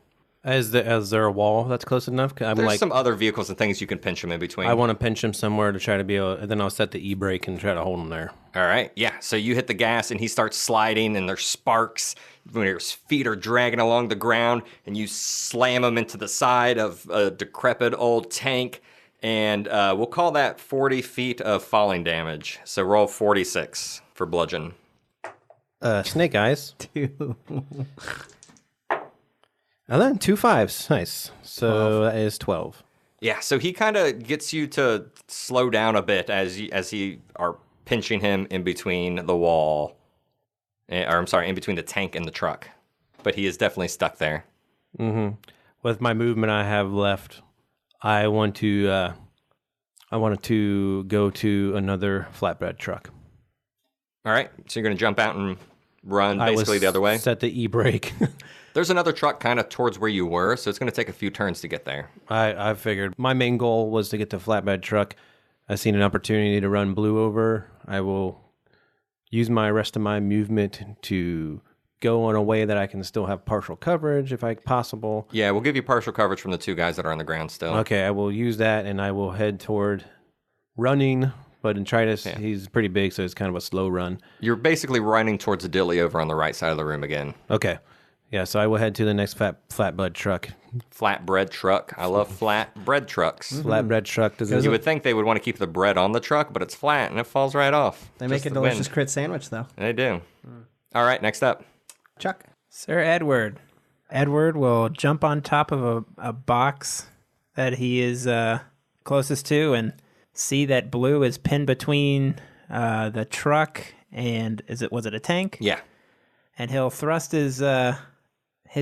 Speaker 4: Is there a wall that's close enough? I'm
Speaker 1: There's
Speaker 4: like,
Speaker 1: some other vehicles and things you can pinch him in between.
Speaker 4: I want to pinch him somewhere to try to be able, and then I'll set the e-brake and try to hold him there.
Speaker 1: All right, yeah. So you hit the gas and he starts sliding, and there's sparks when his feet are dragging along the ground, and you slam him into the side of a decrepit old tank, and we'll call that 40 feet of falling damage. So roll 46 for bludgeon.
Speaker 4: Snake eyes.
Speaker 3: 2.
Speaker 4: And then 2 5s. Nice. So that is 12.
Speaker 1: Yeah, so he kind of gets you to slow down a bit as you are pinching him in between the wall, or I'm sorry, in between the tank and the truck. But he is definitely stuck there.
Speaker 4: Mm-hmm. With my movement I have left, I wanted to go to another flatbed truck.
Speaker 1: All right, so you're going to jump out and run basically the other way.
Speaker 4: Set the e-brake.
Speaker 1: There's another truck kind of towards where you were, so it's going to take a few turns to get there.
Speaker 4: I figured my main goal was to get the flatbed truck. I seen an opportunity to run blue over. I will use my rest of my movement to go in a way that I can still have partial coverage if possible.
Speaker 1: Yeah, we'll give you partial coverage from the two guys that are on the ground still.
Speaker 4: Okay, I will use that, and I will head toward running. But Detritus, he's pretty big, so it's kind of a slow run.
Speaker 1: You're basically running towards the Dilly over on the right side of the room again.
Speaker 4: Okay. Yeah, so I will head to the next flatbed truck.
Speaker 1: Flatbread truck. I love flatbread trucks.
Speaker 4: Flatbed truck.
Speaker 1: You would think they would want to keep the bread on the truck, but it's flat and it falls right off.
Speaker 2: They make
Speaker 1: Just
Speaker 2: a
Speaker 1: the
Speaker 2: delicious
Speaker 1: wind.
Speaker 2: crit sandwich, though.
Speaker 1: They do. All right, next up.
Speaker 2: Chuck.
Speaker 3: Sir Edward. Edward will jump on top of a box that he is closest to and see that blue is pinned between the truck and was it a tank?
Speaker 1: Yeah.
Speaker 3: And he'll thrust his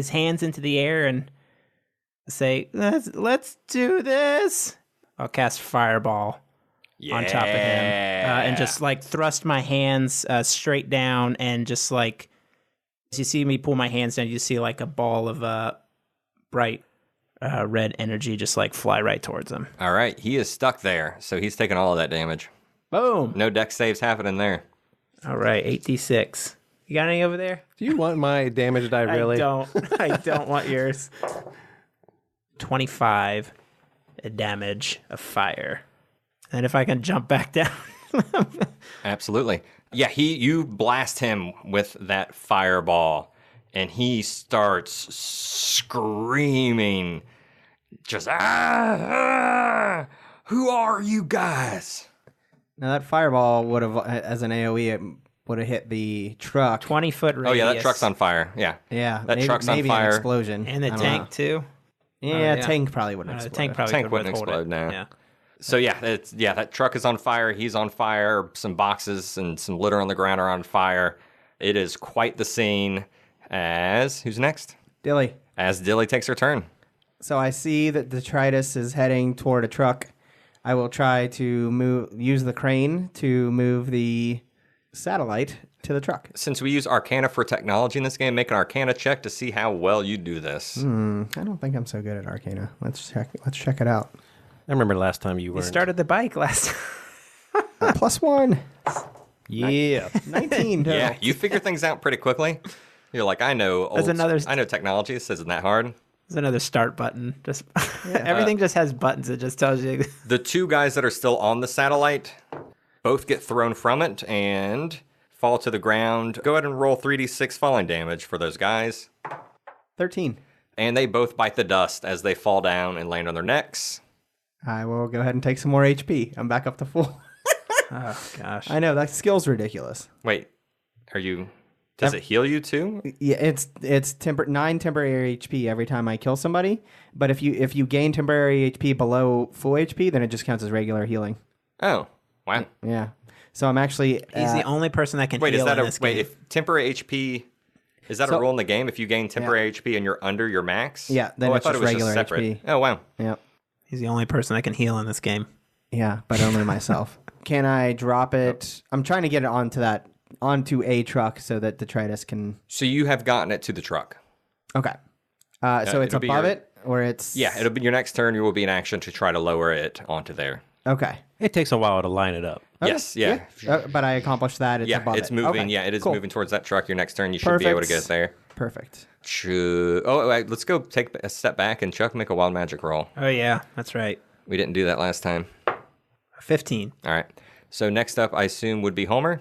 Speaker 3: hands into the air and say, "Let's do this." I'll cast Fireball on top of him and just like thrust my hands straight down, and just like as you see me pull my hands down, you see like a ball of bright red energy just like fly right towards him.
Speaker 1: All right, he is stuck there, so he's taking all of that damage.
Speaker 3: Boom.
Speaker 1: No deck saves happening there.
Speaker 3: All right, 8d6. You got any over there?
Speaker 4: Do you want my damage die, really?
Speaker 3: I don't want yours. 25 damage of fire. And if I can jump back down.
Speaker 1: Absolutely. Yeah, you blast him with that fireball, and he starts screaming, just, who are you guys?
Speaker 2: Now that fireball would have, as an AoE, it would have hit the truck.
Speaker 3: 20-foot radius.
Speaker 1: Oh, yeah, that truck's on fire. Yeah.
Speaker 2: Yeah,
Speaker 1: That truck's on
Speaker 2: maybe
Speaker 1: fire.
Speaker 2: An explosion.
Speaker 3: And the
Speaker 2: I don't
Speaker 3: tank,
Speaker 2: know.
Speaker 3: too.
Speaker 2: Yeah,
Speaker 3: yeah.
Speaker 2: tank probably wouldn't
Speaker 3: The
Speaker 2: explode.
Speaker 3: tank probably
Speaker 1: Tank
Speaker 3: could
Speaker 1: wouldn't
Speaker 3: withhold
Speaker 1: explode
Speaker 3: it.
Speaker 1: now.
Speaker 3: Yeah.
Speaker 1: So that truck is on fire. He's on fire. Some boxes and some litter on the ground are on fire. It is quite the scene. Who's next?
Speaker 2: Dilly.
Speaker 1: As Dilly takes her turn.
Speaker 2: So I see that Detritus is heading toward a truck. I will try to use the crane to move the satellite to the truck.
Speaker 1: Since we use Arcana for technology in this game, make an Arcana check to see how well you do this.
Speaker 2: I don't think I'm so good at Arcana. Let's check it out.
Speaker 4: I remember last time you
Speaker 3: You
Speaker 4: weren't.
Speaker 3: started the bike last time.
Speaker 2: +1.
Speaker 4: Yeah.
Speaker 2: 19 total.
Speaker 1: Yeah, you figure things out pretty quickly. You're like, I know technology. This isn't that hard.
Speaker 3: There's another start button. Just everything just has buttons. It just tells you.
Speaker 1: The two guys that are still on the satellite both get thrown from it and fall to the ground. Go ahead and roll 3d6 falling damage for those guys.
Speaker 2: 13.
Speaker 1: And they both bite the dust as they fall down and land on their necks.
Speaker 2: I will go ahead and take some more HP. I'm back up to full.
Speaker 3: Oh, gosh.
Speaker 2: I know, that skill's ridiculous.
Speaker 1: Wait, does it heal you too?
Speaker 2: Yeah, it's 9 temporary HP every time I kill somebody. But if you gain temporary HP below full HP, then it just counts as regular healing.
Speaker 1: Oh, wow.
Speaker 2: Yeah. So I'm actually...
Speaker 3: He's the only person that can heal in this game.
Speaker 1: If temporary HP... Is that a rule in the game? If you gain temporary HP and you're under your max?
Speaker 2: Yeah, then it's just regular HP.
Speaker 1: Oh, wow.
Speaker 2: Yep.
Speaker 3: He's the only person that can heal in this game.
Speaker 2: Yeah, but only myself. Can I drop it? I'm trying to get it onto a truck so that Detritus can...
Speaker 1: So you have gotten it to the truck.
Speaker 2: Okay. So it's above it, or it's...
Speaker 1: Yeah, it'll be your next turn. You will be in action to try to lower it onto there.
Speaker 2: Okay.
Speaker 4: It takes a while to line it up.
Speaker 2: Okay.
Speaker 1: Yes, yeah.
Speaker 2: But I accomplished that. It's above
Speaker 1: it's
Speaker 2: it.
Speaker 1: moving.
Speaker 2: Okay.
Speaker 1: Yeah, it is
Speaker 2: Cool.
Speaker 1: moving towards that truck. Your next turn, you should be able to get there.
Speaker 2: Perfect.
Speaker 1: Oh, wait, let's go take a step back and Chuck make a wild magic roll.
Speaker 3: Oh, yeah. That's right.
Speaker 1: We didn't do that last time.
Speaker 3: 15.
Speaker 1: All right. So next up, I assume, would be Homer.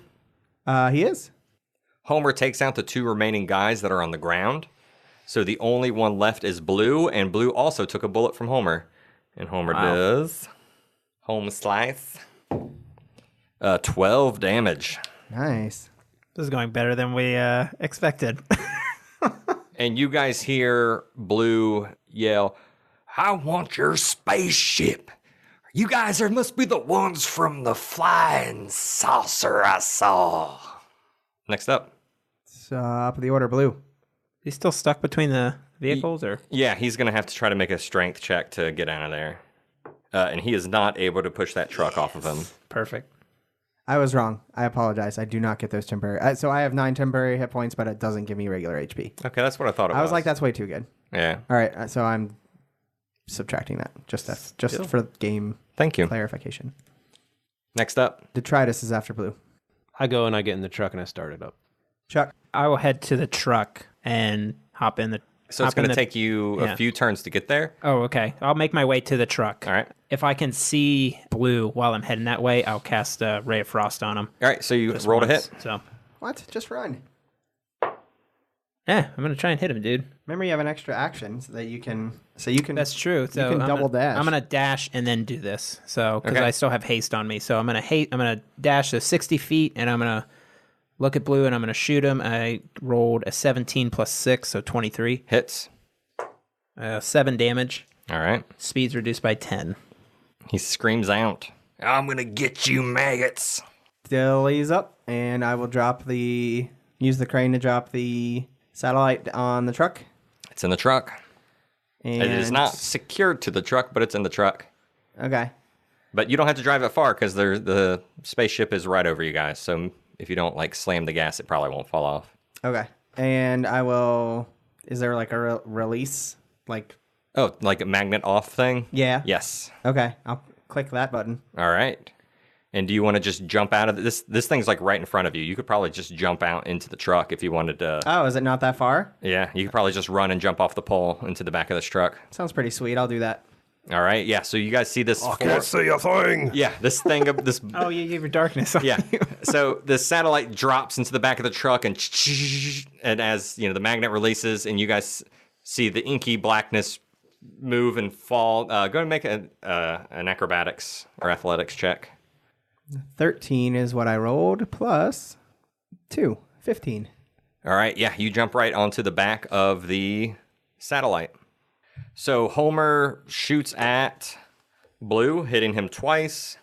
Speaker 2: He is.
Speaker 1: Homer takes out the 2 remaining guys that are on the ground. So the only one left is Blue, and Blue also took a bullet from Homer. And Homer does... Home slice. 12 damage.
Speaker 2: Nice.
Speaker 3: This is going better than we expected.
Speaker 1: And you guys hear Blue yell,
Speaker 5: I want your spaceship. You guys must be the ones from the flying saucer I saw.
Speaker 1: next up.
Speaker 2: Top of the order, Blue.
Speaker 3: He's still stuck between the vehicles, or?
Speaker 1: Yeah, he's going to have to try to make a strength check to get out of there. And he is not able to push that truck off of him.
Speaker 3: Perfect.
Speaker 2: I was wrong. I apologize. I do not get those temporary. So I have 9 temporary hit points, but it doesn't give me regular HP.
Speaker 1: Okay, that's what I thought it was.
Speaker 2: I was like, that's way too good.
Speaker 1: Yeah.
Speaker 2: All right, so I'm subtracting that just for game
Speaker 1: Thank you.
Speaker 2: clarification.
Speaker 1: Next up.
Speaker 2: Detritus is after Blue.
Speaker 4: I go and I get in the truck and I start it up.
Speaker 2: Chuck.
Speaker 3: I will head to the truck and hop in the...
Speaker 1: So it's going to take you a few turns to get there.
Speaker 3: Oh, okay. I'll make my way to the truck.
Speaker 1: All right.
Speaker 3: If I can see Blue while I'm heading that way, I'll cast a Ray of Frost on him.
Speaker 1: All right, so you rolled a hit.
Speaker 3: So,
Speaker 2: What? Just run.
Speaker 3: yeah, I'm going to try and hit him, dude.
Speaker 2: Remember, you have an extra action so that you can... So you can...
Speaker 3: That's true. So
Speaker 2: can double dash.
Speaker 3: I'm going to dash and then do this. So, because
Speaker 1: Okay.
Speaker 3: I still have haste on me. So I'm going to dash to 60 feet and I'm going to look at Blue and I'm going to shoot him. I rolled a 17 plus 6, so 23.
Speaker 1: Hits.
Speaker 3: 7 damage.
Speaker 1: All right.
Speaker 3: Speed's reduced by 10.
Speaker 1: He screams out.
Speaker 5: I'm gonna get you maggots.
Speaker 2: Dilly's up, and I will use the crane to drop the satellite on the truck.
Speaker 1: It's in the truck.
Speaker 2: And
Speaker 1: It is not secured to the truck, but it's in the truck.
Speaker 2: Okay.
Speaker 1: But you don't have to drive it far because the spaceship is right over you guys. So if you don't slam the gas, it probably won't fall off.
Speaker 2: Okay. And I will... Is there a release?
Speaker 1: Oh, like a magnet off thing?
Speaker 2: Yeah.
Speaker 1: Yes.
Speaker 2: Okay. I'll click that button.
Speaker 1: All right. And do you want to just jump out of this? This thing's right in front of you. You could probably just jump out into the truck if you wanted to.
Speaker 2: Oh, is it not that far?
Speaker 1: Yeah, you could probably just run and jump off the pole into the back of this truck.
Speaker 2: Sounds pretty sweet. I'll do that.
Speaker 1: All right. Yeah. So you guys see this?
Speaker 5: I can't see a thing.
Speaker 1: Yeah. This thing. This.
Speaker 3: Oh, you gave your darkness.
Speaker 1: Yeah. So the satellite drops into the back of the truck, and as the magnet releases, and you guys see the inky blackness move and fall. Go ahead and make an acrobatics or athletics check.
Speaker 2: 13 is what I rolled, plus 2. 15.
Speaker 1: All right. Yeah. You jump right onto the back of the satellite. So Homer shoots at Blue, hitting him twice,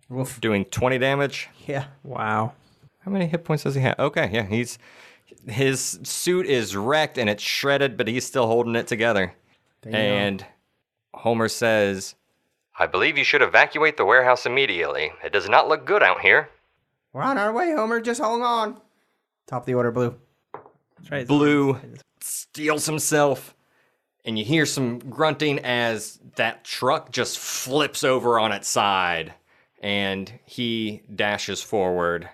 Speaker 2: Woof.
Speaker 1: doing 20 damage.
Speaker 2: Yeah.
Speaker 3: Wow.
Speaker 1: How many hit points does he have? Okay, yeah, his suit is wrecked and it's shredded, but he's still holding it together. And Homer says, I believe you should evacuate the warehouse immediately. It does not look good out here.
Speaker 2: We're on our way, Homer. Just hold on. Top of the order, Blue.
Speaker 3: That's right.
Speaker 1: Blue steals himself, and you hear some grunting as that truck just flips over on its side, and he dashes forward,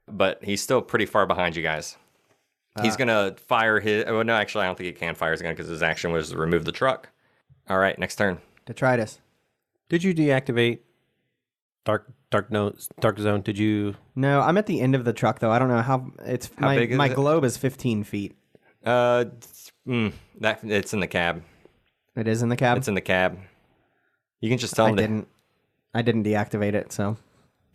Speaker 1: but he's still pretty far behind you guys. He's going to fire his... Oh, no, actually, I don't think he can fire his gun because his action was to remove the truck. All right, next turn.
Speaker 2: Detritus.
Speaker 4: Did you deactivate dark zone? Did you?
Speaker 2: No, I'm at the end of the truck, though. I don't know how... It's
Speaker 1: How big is
Speaker 2: my
Speaker 1: it?
Speaker 2: globe is 15 feet.
Speaker 1: It's in the cab.
Speaker 2: It is in the cab?
Speaker 1: It's in the cab. You can just tell him
Speaker 2: I didn't deactivate it, so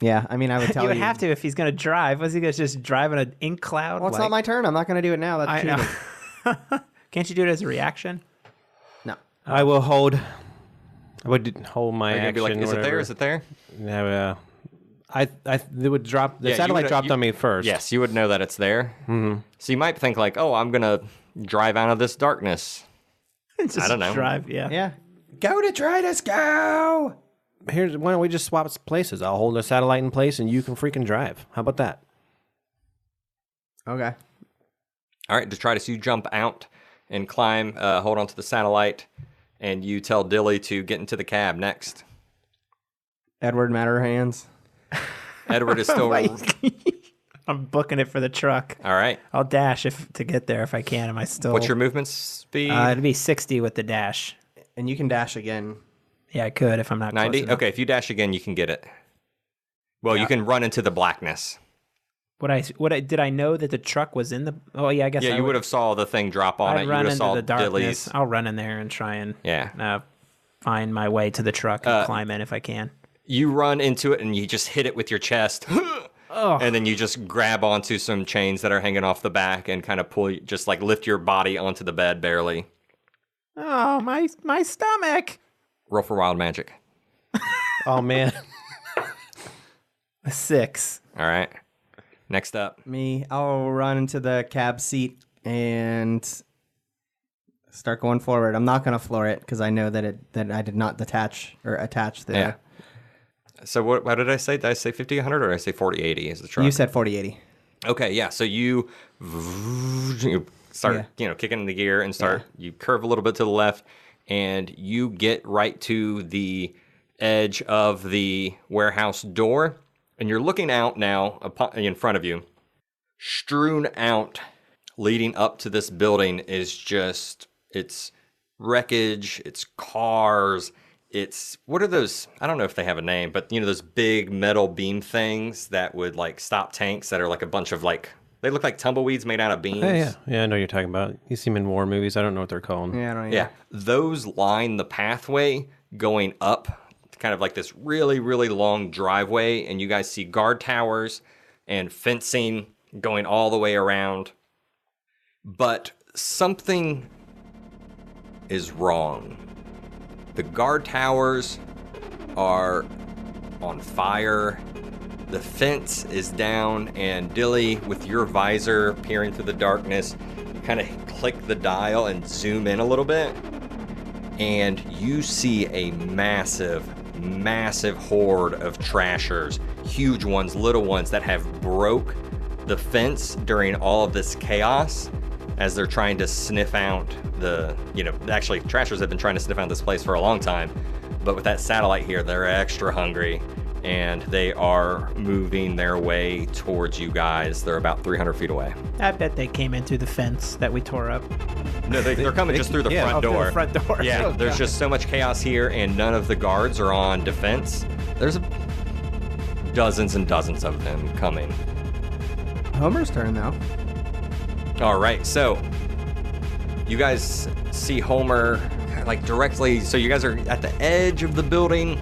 Speaker 2: yeah. I mean, I would tell you.
Speaker 3: You would have to if he's going to drive. Was he going to just drive in an ink cloud?
Speaker 2: Well, it's not my turn. I'm not going to do it now. That's cheating.
Speaker 3: Can't you do it as a reaction?
Speaker 2: No.
Speaker 4: I will hold. I would hold my
Speaker 1: Are you
Speaker 4: action.
Speaker 1: gonna be like, is it there?
Speaker 4: whatever.
Speaker 1: Is it there?
Speaker 4: Yeah. It would drop. The satellite dropped on me first.
Speaker 1: Yes, you would know that it's there. Mm-hmm. So you might think like, oh, I'm gonna drive out of this darkness.
Speaker 3: Just
Speaker 1: I don't know.
Speaker 3: Drive, yeah.
Speaker 2: Yeah. Go Detritus, go!
Speaker 4: Why don't we just swap places? I'll hold the satellite in place, and you can freaking drive. How about that?
Speaker 2: Okay.
Speaker 1: All right, Detritus, you jump out and climb, hold on to the satellite, and you tell Dilly to get into the cab next.
Speaker 2: Edward Matterhands.
Speaker 1: Edward is still...
Speaker 3: I'm booking it for the truck.
Speaker 1: All right.
Speaker 3: I'll dash to get there if I can. Am I still...
Speaker 1: What's your movement speed?
Speaker 3: It'd be 60 with the dash.
Speaker 2: And you can dash again.
Speaker 3: Yeah, I could if I'm not
Speaker 1: 90?
Speaker 3: close enough.
Speaker 1: Okay, if you dash again, you can get it. Well, you can run into the blackness.
Speaker 3: Did I know that the truck was in the... Oh, yeah, I guess
Speaker 1: Yeah, you would have saw the thing drop on it.
Speaker 3: I'd
Speaker 1: You
Speaker 3: run
Speaker 1: would have
Speaker 3: into
Speaker 1: saw
Speaker 3: the darkness.
Speaker 1: Dilly's.
Speaker 3: I'll run in there and try and find my way to the truck and climb in if I can.
Speaker 1: You run into it and you just hit it with your chest. And then you just grab onto some chains that are hanging off the back and kind of just like lift your body onto the bed barely.
Speaker 3: Oh, my stomach.
Speaker 1: Roll for wild magic.
Speaker 4: Oh man.
Speaker 3: A 6.
Speaker 1: All right. Next up.
Speaker 2: Me, I'll run into the cab seat and start going forward. I'm not going to floor it because I know that I did not attach the...
Speaker 1: Yeah. So what did I say? Did I say 50, 100 or did I say 40, 80 is the truck?
Speaker 2: You said 40-80.
Speaker 1: Okay, yeah. So you start, kicking in the gear and you curve a little bit to the left and you get right to the edge of the warehouse door and you're looking out now in front of you. Strewn out leading up to this building is just, it's wreckage, it's cars, what are those? I don't know if they have a name, but those big metal beam things that would like stop tanks that are like a bunch of they look like tumbleweeds made out of beams.
Speaker 4: Yeah, I know what you're talking about. You see them in war movies. I don't know what they're called.
Speaker 2: Yeah, I don't know.
Speaker 1: Yeah, those line the pathway going up, kind of like this really, really long driveway, and you guys see guard towers and fencing going all the way around. But something is wrong. The guard towers are on fire. The fence is down, and Dilly, with your visor peering through the darkness, you kind of click the dial and zoom in a little bit, and you see a massive, massive horde of trashers, huge ones, little ones that have broke the fence during all of this chaos as they're trying to sniff out actually trashers have been trying to sniff out this place for a long time, but with that satellite here, they're extra hungry and they are moving their way towards you guys. They're about 300 feet away.
Speaker 3: I bet they came in through the fence that we tore up.
Speaker 1: No, they're coming just through the front door.
Speaker 3: Through the front door.
Speaker 1: Yeah, there's just so much chaos here and none of the guards are on defense. There's dozens and dozens of them coming.
Speaker 2: Homer's turn, though.
Speaker 1: All right, so you guys see Homer like directly. So you guys are at the edge of the building.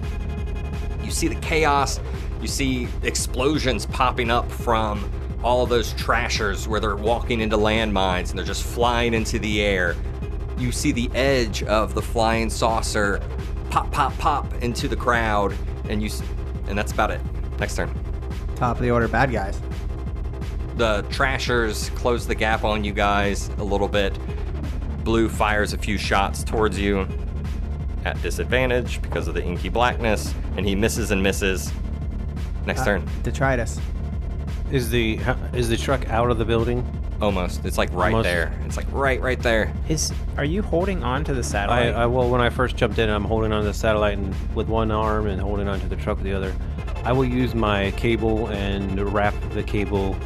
Speaker 1: You see the chaos. You see explosions popping up from all of those trashers where they're walking into landmines and they're just flying into the air. You see the edge of the flying saucer pop, pop, pop into the crowd, and that's about it. Next turn.
Speaker 2: Top of the order, bad guys.
Speaker 1: The trashers close the gap on you guys a little bit. Blue fires a few shots towards you at disadvantage because of the inky blackness, and he misses and misses. Next turn.
Speaker 2: Detritus.
Speaker 4: Is the truck out of the building?
Speaker 1: Almost. It's like right there. It's like right there.
Speaker 3: Are you holding on to the satellite?
Speaker 4: Well, when I first jumped in, I'm holding on to the satellite and with one arm and holding on to the truck with the other. I will use my cable and wrap the cable,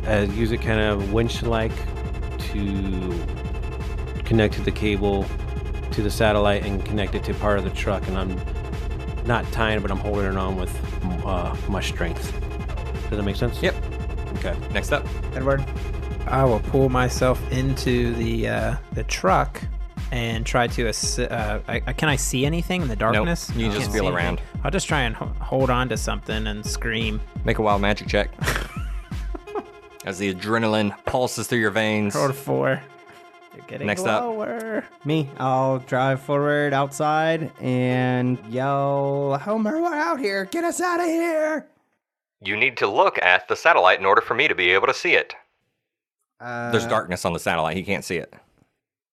Speaker 4: use it kind of winch-like to connect to the cable to the satellite and connect it to part of the truck. And I'm not tying it, but I'm holding it on with my strength. Does that make sense?
Speaker 1: Yep.
Speaker 4: Okay.
Speaker 1: Next up.
Speaker 2: Edward.
Speaker 3: I will pull myself into the truck and try to. Can I see anything in the darkness?
Speaker 1: Nope, you can just
Speaker 3: Can't
Speaker 1: feel
Speaker 3: see
Speaker 1: around.
Speaker 3: anything. I'll just try and hold on to something and scream.
Speaker 1: Make a wild magic check. As the adrenaline pulses through your veins.
Speaker 3: Roll 4. You're getting
Speaker 1: Next up.
Speaker 3: lower.
Speaker 2: Me, I'll drive forward outside and yell, Homer, we're out here. Get us out of here.
Speaker 1: You need to look at the satellite in order for me to be able to see it. There's darkness on the satellite. He can't see it.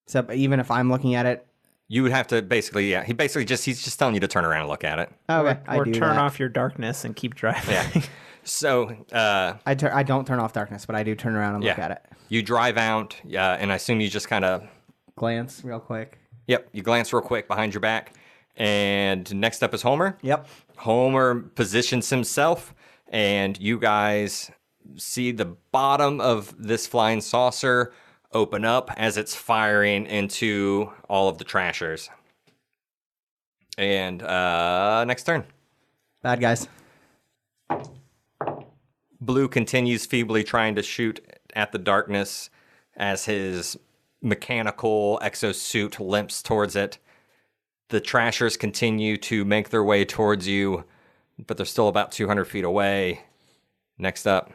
Speaker 2: So even if I'm looking at it?
Speaker 1: You would have to basically, yeah. He's just telling you to turn around and look at it.
Speaker 2: Okay,
Speaker 3: Or turn off your darkness and keep driving.
Speaker 1: Yeah. So,
Speaker 2: I don't turn off darkness, but I do turn around and look at it.
Speaker 1: You drive out, and I assume you just kind of...
Speaker 2: Glance real quick.
Speaker 1: Yep, you glance real quick behind your back. And next up is Homer.
Speaker 2: Yep.
Speaker 1: Homer positions himself, and you guys see the bottom of this flying saucer open up as it's firing into all of the trashers. And next turn.
Speaker 2: Bad guys.
Speaker 1: Blue continues feebly trying to shoot at the darkness as his mechanical exosuit limps towards it. The trashers continue to make their way towards you, but they're still about 200 feet away. Next up.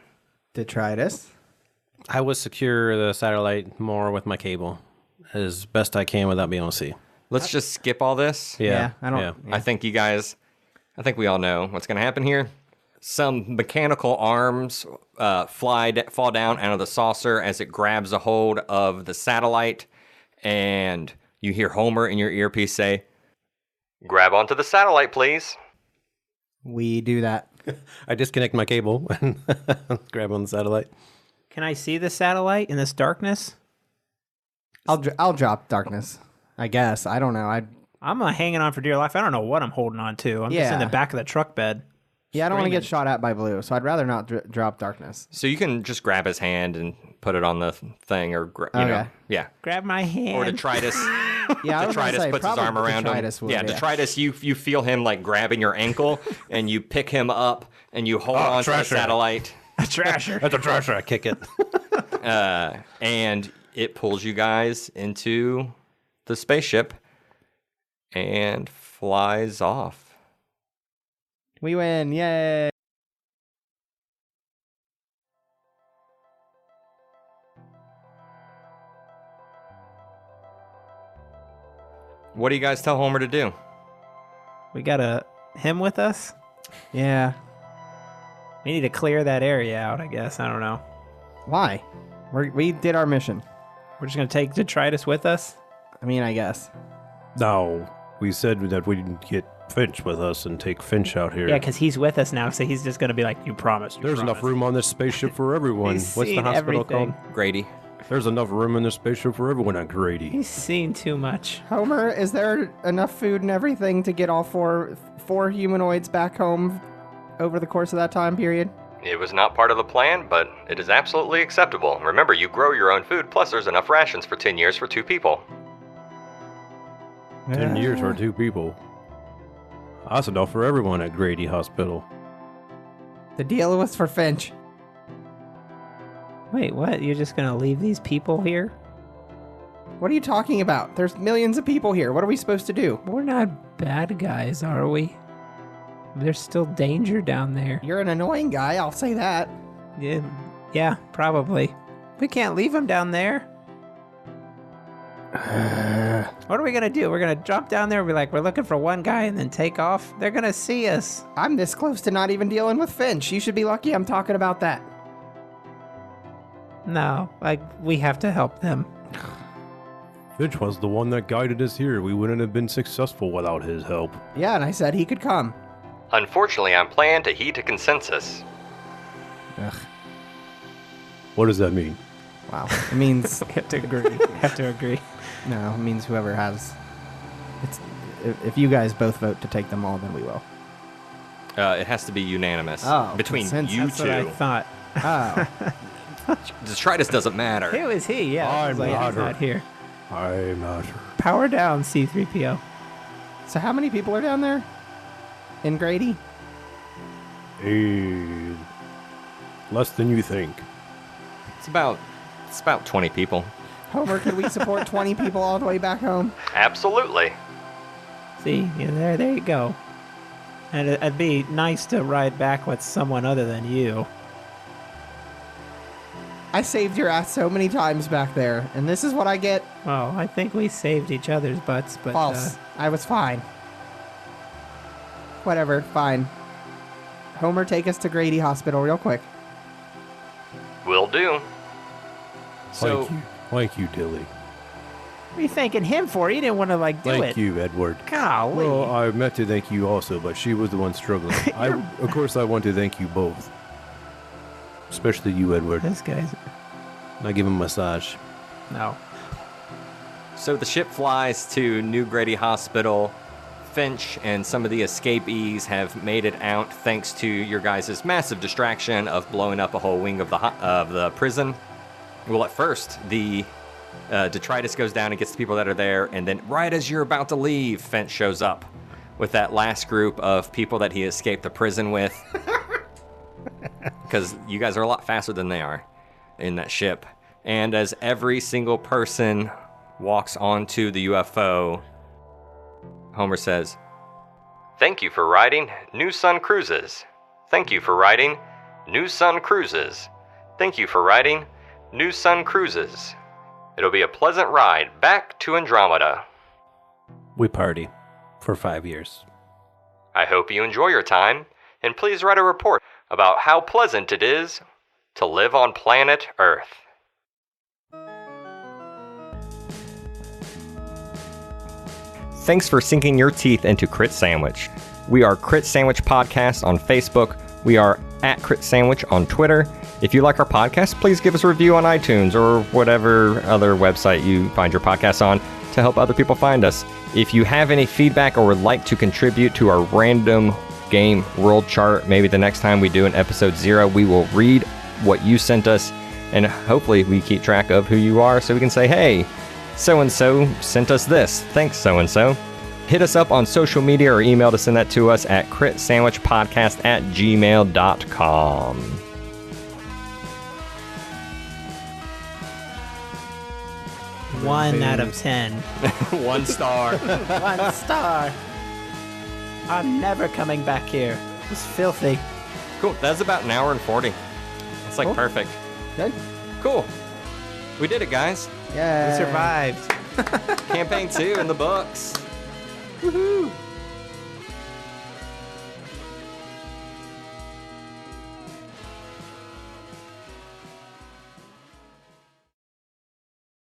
Speaker 2: Detritus.
Speaker 4: I would secure the satellite more with my cable as best I can without being able to see.
Speaker 1: Let's just skip all this.
Speaker 2: I don't.
Speaker 1: I think we all know what's going to happen here. Some mechanical arms fall down out of the saucer as it grabs a hold of the satellite, and you hear Homer in your earpiece say, "Grab onto the satellite, please."
Speaker 2: We do that.
Speaker 4: I disconnect my cable and grab on the satellite.
Speaker 3: Can I see the satellite in this darkness?
Speaker 2: I'll drop darkness. I guess. I don't know.
Speaker 3: I'm hanging on for dear life. I don't know what I'm holding on to. I'm just in the back of the truck bed.
Speaker 2: Yeah, I don't want to
Speaker 3: screaming.
Speaker 2: get shot at by Blue, so I'd rather not drop darkness.
Speaker 1: So you can just grab his hand and put it on the thing, or you know, yeah.
Speaker 3: Grab my hand.
Speaker 1: Or Detritus.
Speaker 2: Yeah, I was gonna
Speaker 1: Detritus
Speaker 2: say,
Speaker 1: puts his
Speaker 2: probably
Speaker 1: arm around him.
Speaker 2: Detritus would,
Speaker 1: Yeah, Detritus, you feel him like grabbing your ankle, and you pick him up, and you hold on to the satellite.
Speaker 3: A trasher.
Speaker 4: That's a trasher. I kick it.
Speaker 1: And it pulls you guys into the spaceship and flies off.
Speaker 2: We win. Yay.
Speaker 1: What do you guys tell Homer to do?
Speaker 3: We got him with us?
Speaker 2: Yeah.
Speaker 3: We need to clear that area out, I guess. I don't know.
Speaker 2: Why? We did our mission.
Speaker 3: We're just going to take Detritus with us?
Speaker 2: I mean, I guess.
Speaker 6: No, we said that we'd get Finch with us and take Finch out here.
Speaker 3: Yeah, because he's with us now, so he's just going to be like, you promised.
Speaker 6: There's enough room on this spaceship for everyone.
Speaker 3: He's
Speaker 6: What's the
Speaker 3: seen
Speaker 6: hospital
Speaker 3: everything.
Speaker 6: called?
Speaker 1: Grady.
Speaker 6: There's enough room in this spaceship for everyone at Grady.
Speaker 3: He's seen too much.
Speaker 2: Homer, is there enough food and everything to get all four humanoids back home over the course of that time period?
Speaker 1: It was not part of the plan, but it is absolutely acceptable. Remember, you grow your own food, plus there's enough rations for 10 years for 2 people.
Speaker 6: 10 years for 2 people. That's enough for everyone at Grady Hospital.
Speaker 2: The deal was for Finch.
Speaker 3: Wait, what? You're just going to leave these people here?
Speaker 2: What are you talking about? There's millions of people here. What are we supposed to do?
Speaker 3: We're not bad guys, are we? There's still danger down there.
Speaker 2: You're an annoying guy, I'll say that.
Speaker 3: Yeah, probably. We can't leave them down there. What are we going to do? We're going to drop down there and be like, we're looking for one guy and then take off? They're going to see us.
Speaker 2: I'm this close to not even dealing with Finch. You should be lucky I'm talking about that.
Speaker 3: No, we have to help them.
Speaker 6: Finch was the one that guided us here. We wouldn't have been successful without his help.
Speaker 2: Yeah, and I said he could come.
Speaker 1: Unfortunately, I'm planning to heed to consensus.
Speaker 2: Ugh.
Speaker 6: What does that mean?
Speaker 2: Wow. It means...
Speaker 3: We have to agree. Have to agree.
Speaker 2: No, it means whoever has... If you guys both vote to take them all, then we will.
Speaker 1: It has to be unanimous between
Speaker 2: consensus.
Speaker 1: you
Speaker 3: That's what I
Speaker 1: two.
Speaker 3: thought.
Speaker 2: Oh.
Speaker 1: Detritus doesn't matter.
Speaker 3: Who is he? Yeah, I was
Speaker 6: I'm
Speaker 3: like,
Speaker 6: not
Speaker 3: he's not
Speaker 6: her.
Speaker 3: here.
Speaker 6: I'm not sure.
Speaker 3: Power down, C3PO.
Speaker 2: So how many people are down there? In Grady?
Speaker 6: Less than you think.
Speaker 1: It's about 20 people.
Speaker 2: Homer, could we support 20 people all the way back home?
Speaker 1: Absolutely.
Speaker 3: See, yeah, there you go. And it'd be nice to ride back with someone other than you.
Speaker 2: I saved your ass so many times back there, and this is what I get.
Speaker 3: Well, I think we saved each other's butts, but...
Speaker 2: False. I was fine. Whatever, fine. Homer, take us to Grady Hospital real quick.
Speaker 1: Will do. So,
Speaker 6: Thank you, Dilly.
Speaker 3: What are you thanking him for? You didn't want to, do it.
Speaker 6: Thank you, Edward.
Speaker 3: Golly.
Speaker 6: Well, I meant to thank you also, but she was the one struggling. Of course, I want to thank you both. Especially you, Edward.
Speaker 3: This guy's...
Speaker 6: I give him a massage.
Speaker 3: No.
Speaker 1: So the ship flies to New Grady Hospital. Finch and some of the escapees have made it out thanks to your guys' massive distraction of blowing up a whole wing of the prison. Well, at first, the detritus goes down and gets the people that are there, and then right as you're about to leave, Finch shows up with that last group of people that he escaped the prison with. Because you guys are a lot faster than they are in that ship. And as every single person walks onto the UFO, Homer says, "Thank you for riding New Sun Cruises. Thank you for riding New Sun Cruises. Thank you for riding New Sun Cruises. It'll be a pleasant ride back to Andromeda.
Speaker 4: We party for 5 years.
Speaker 1: I hope you enjoy your time, and please write a report about how pleasant it is to live on planet Earth." Thanks for sinking your teeth into Crit Sandwich. We are Crit Sandwich Podcast on Facebook. We are at Crit Sandwich on Twitter. If you like our podcast, please give us a review on iTunes or whatever other website you find your podcasts on to help other people find us. If you have any feedback or would like to contribute to our random game world chart, maybe the next time we do an episode 0, we will read what you sent us, and hopefully we keep track of who you are so we can say, hey, so-and-so sent us this. Thanks, so-and-so. Hit us up on social media or email to send that to us at critsandwichpodcast@gmail.com.
Speaker 3: One out of 10.
Speaker 1: 1 star.
Speaker 3: 1 star. I'm never coming back here. It's filthy.
Speaker 1: Cool. That's about an hour and 40. It's like
Speaker 2: Cool.
Speaker 1: perfect.
Speaker 2: Good.
Speaker 1: Cool. We did it, guys.
Speaker 2: Yeah.
Speaker 3: We survived.
Speaker 1: Campaign 2 in the books.
Speaker 2: Woohoo.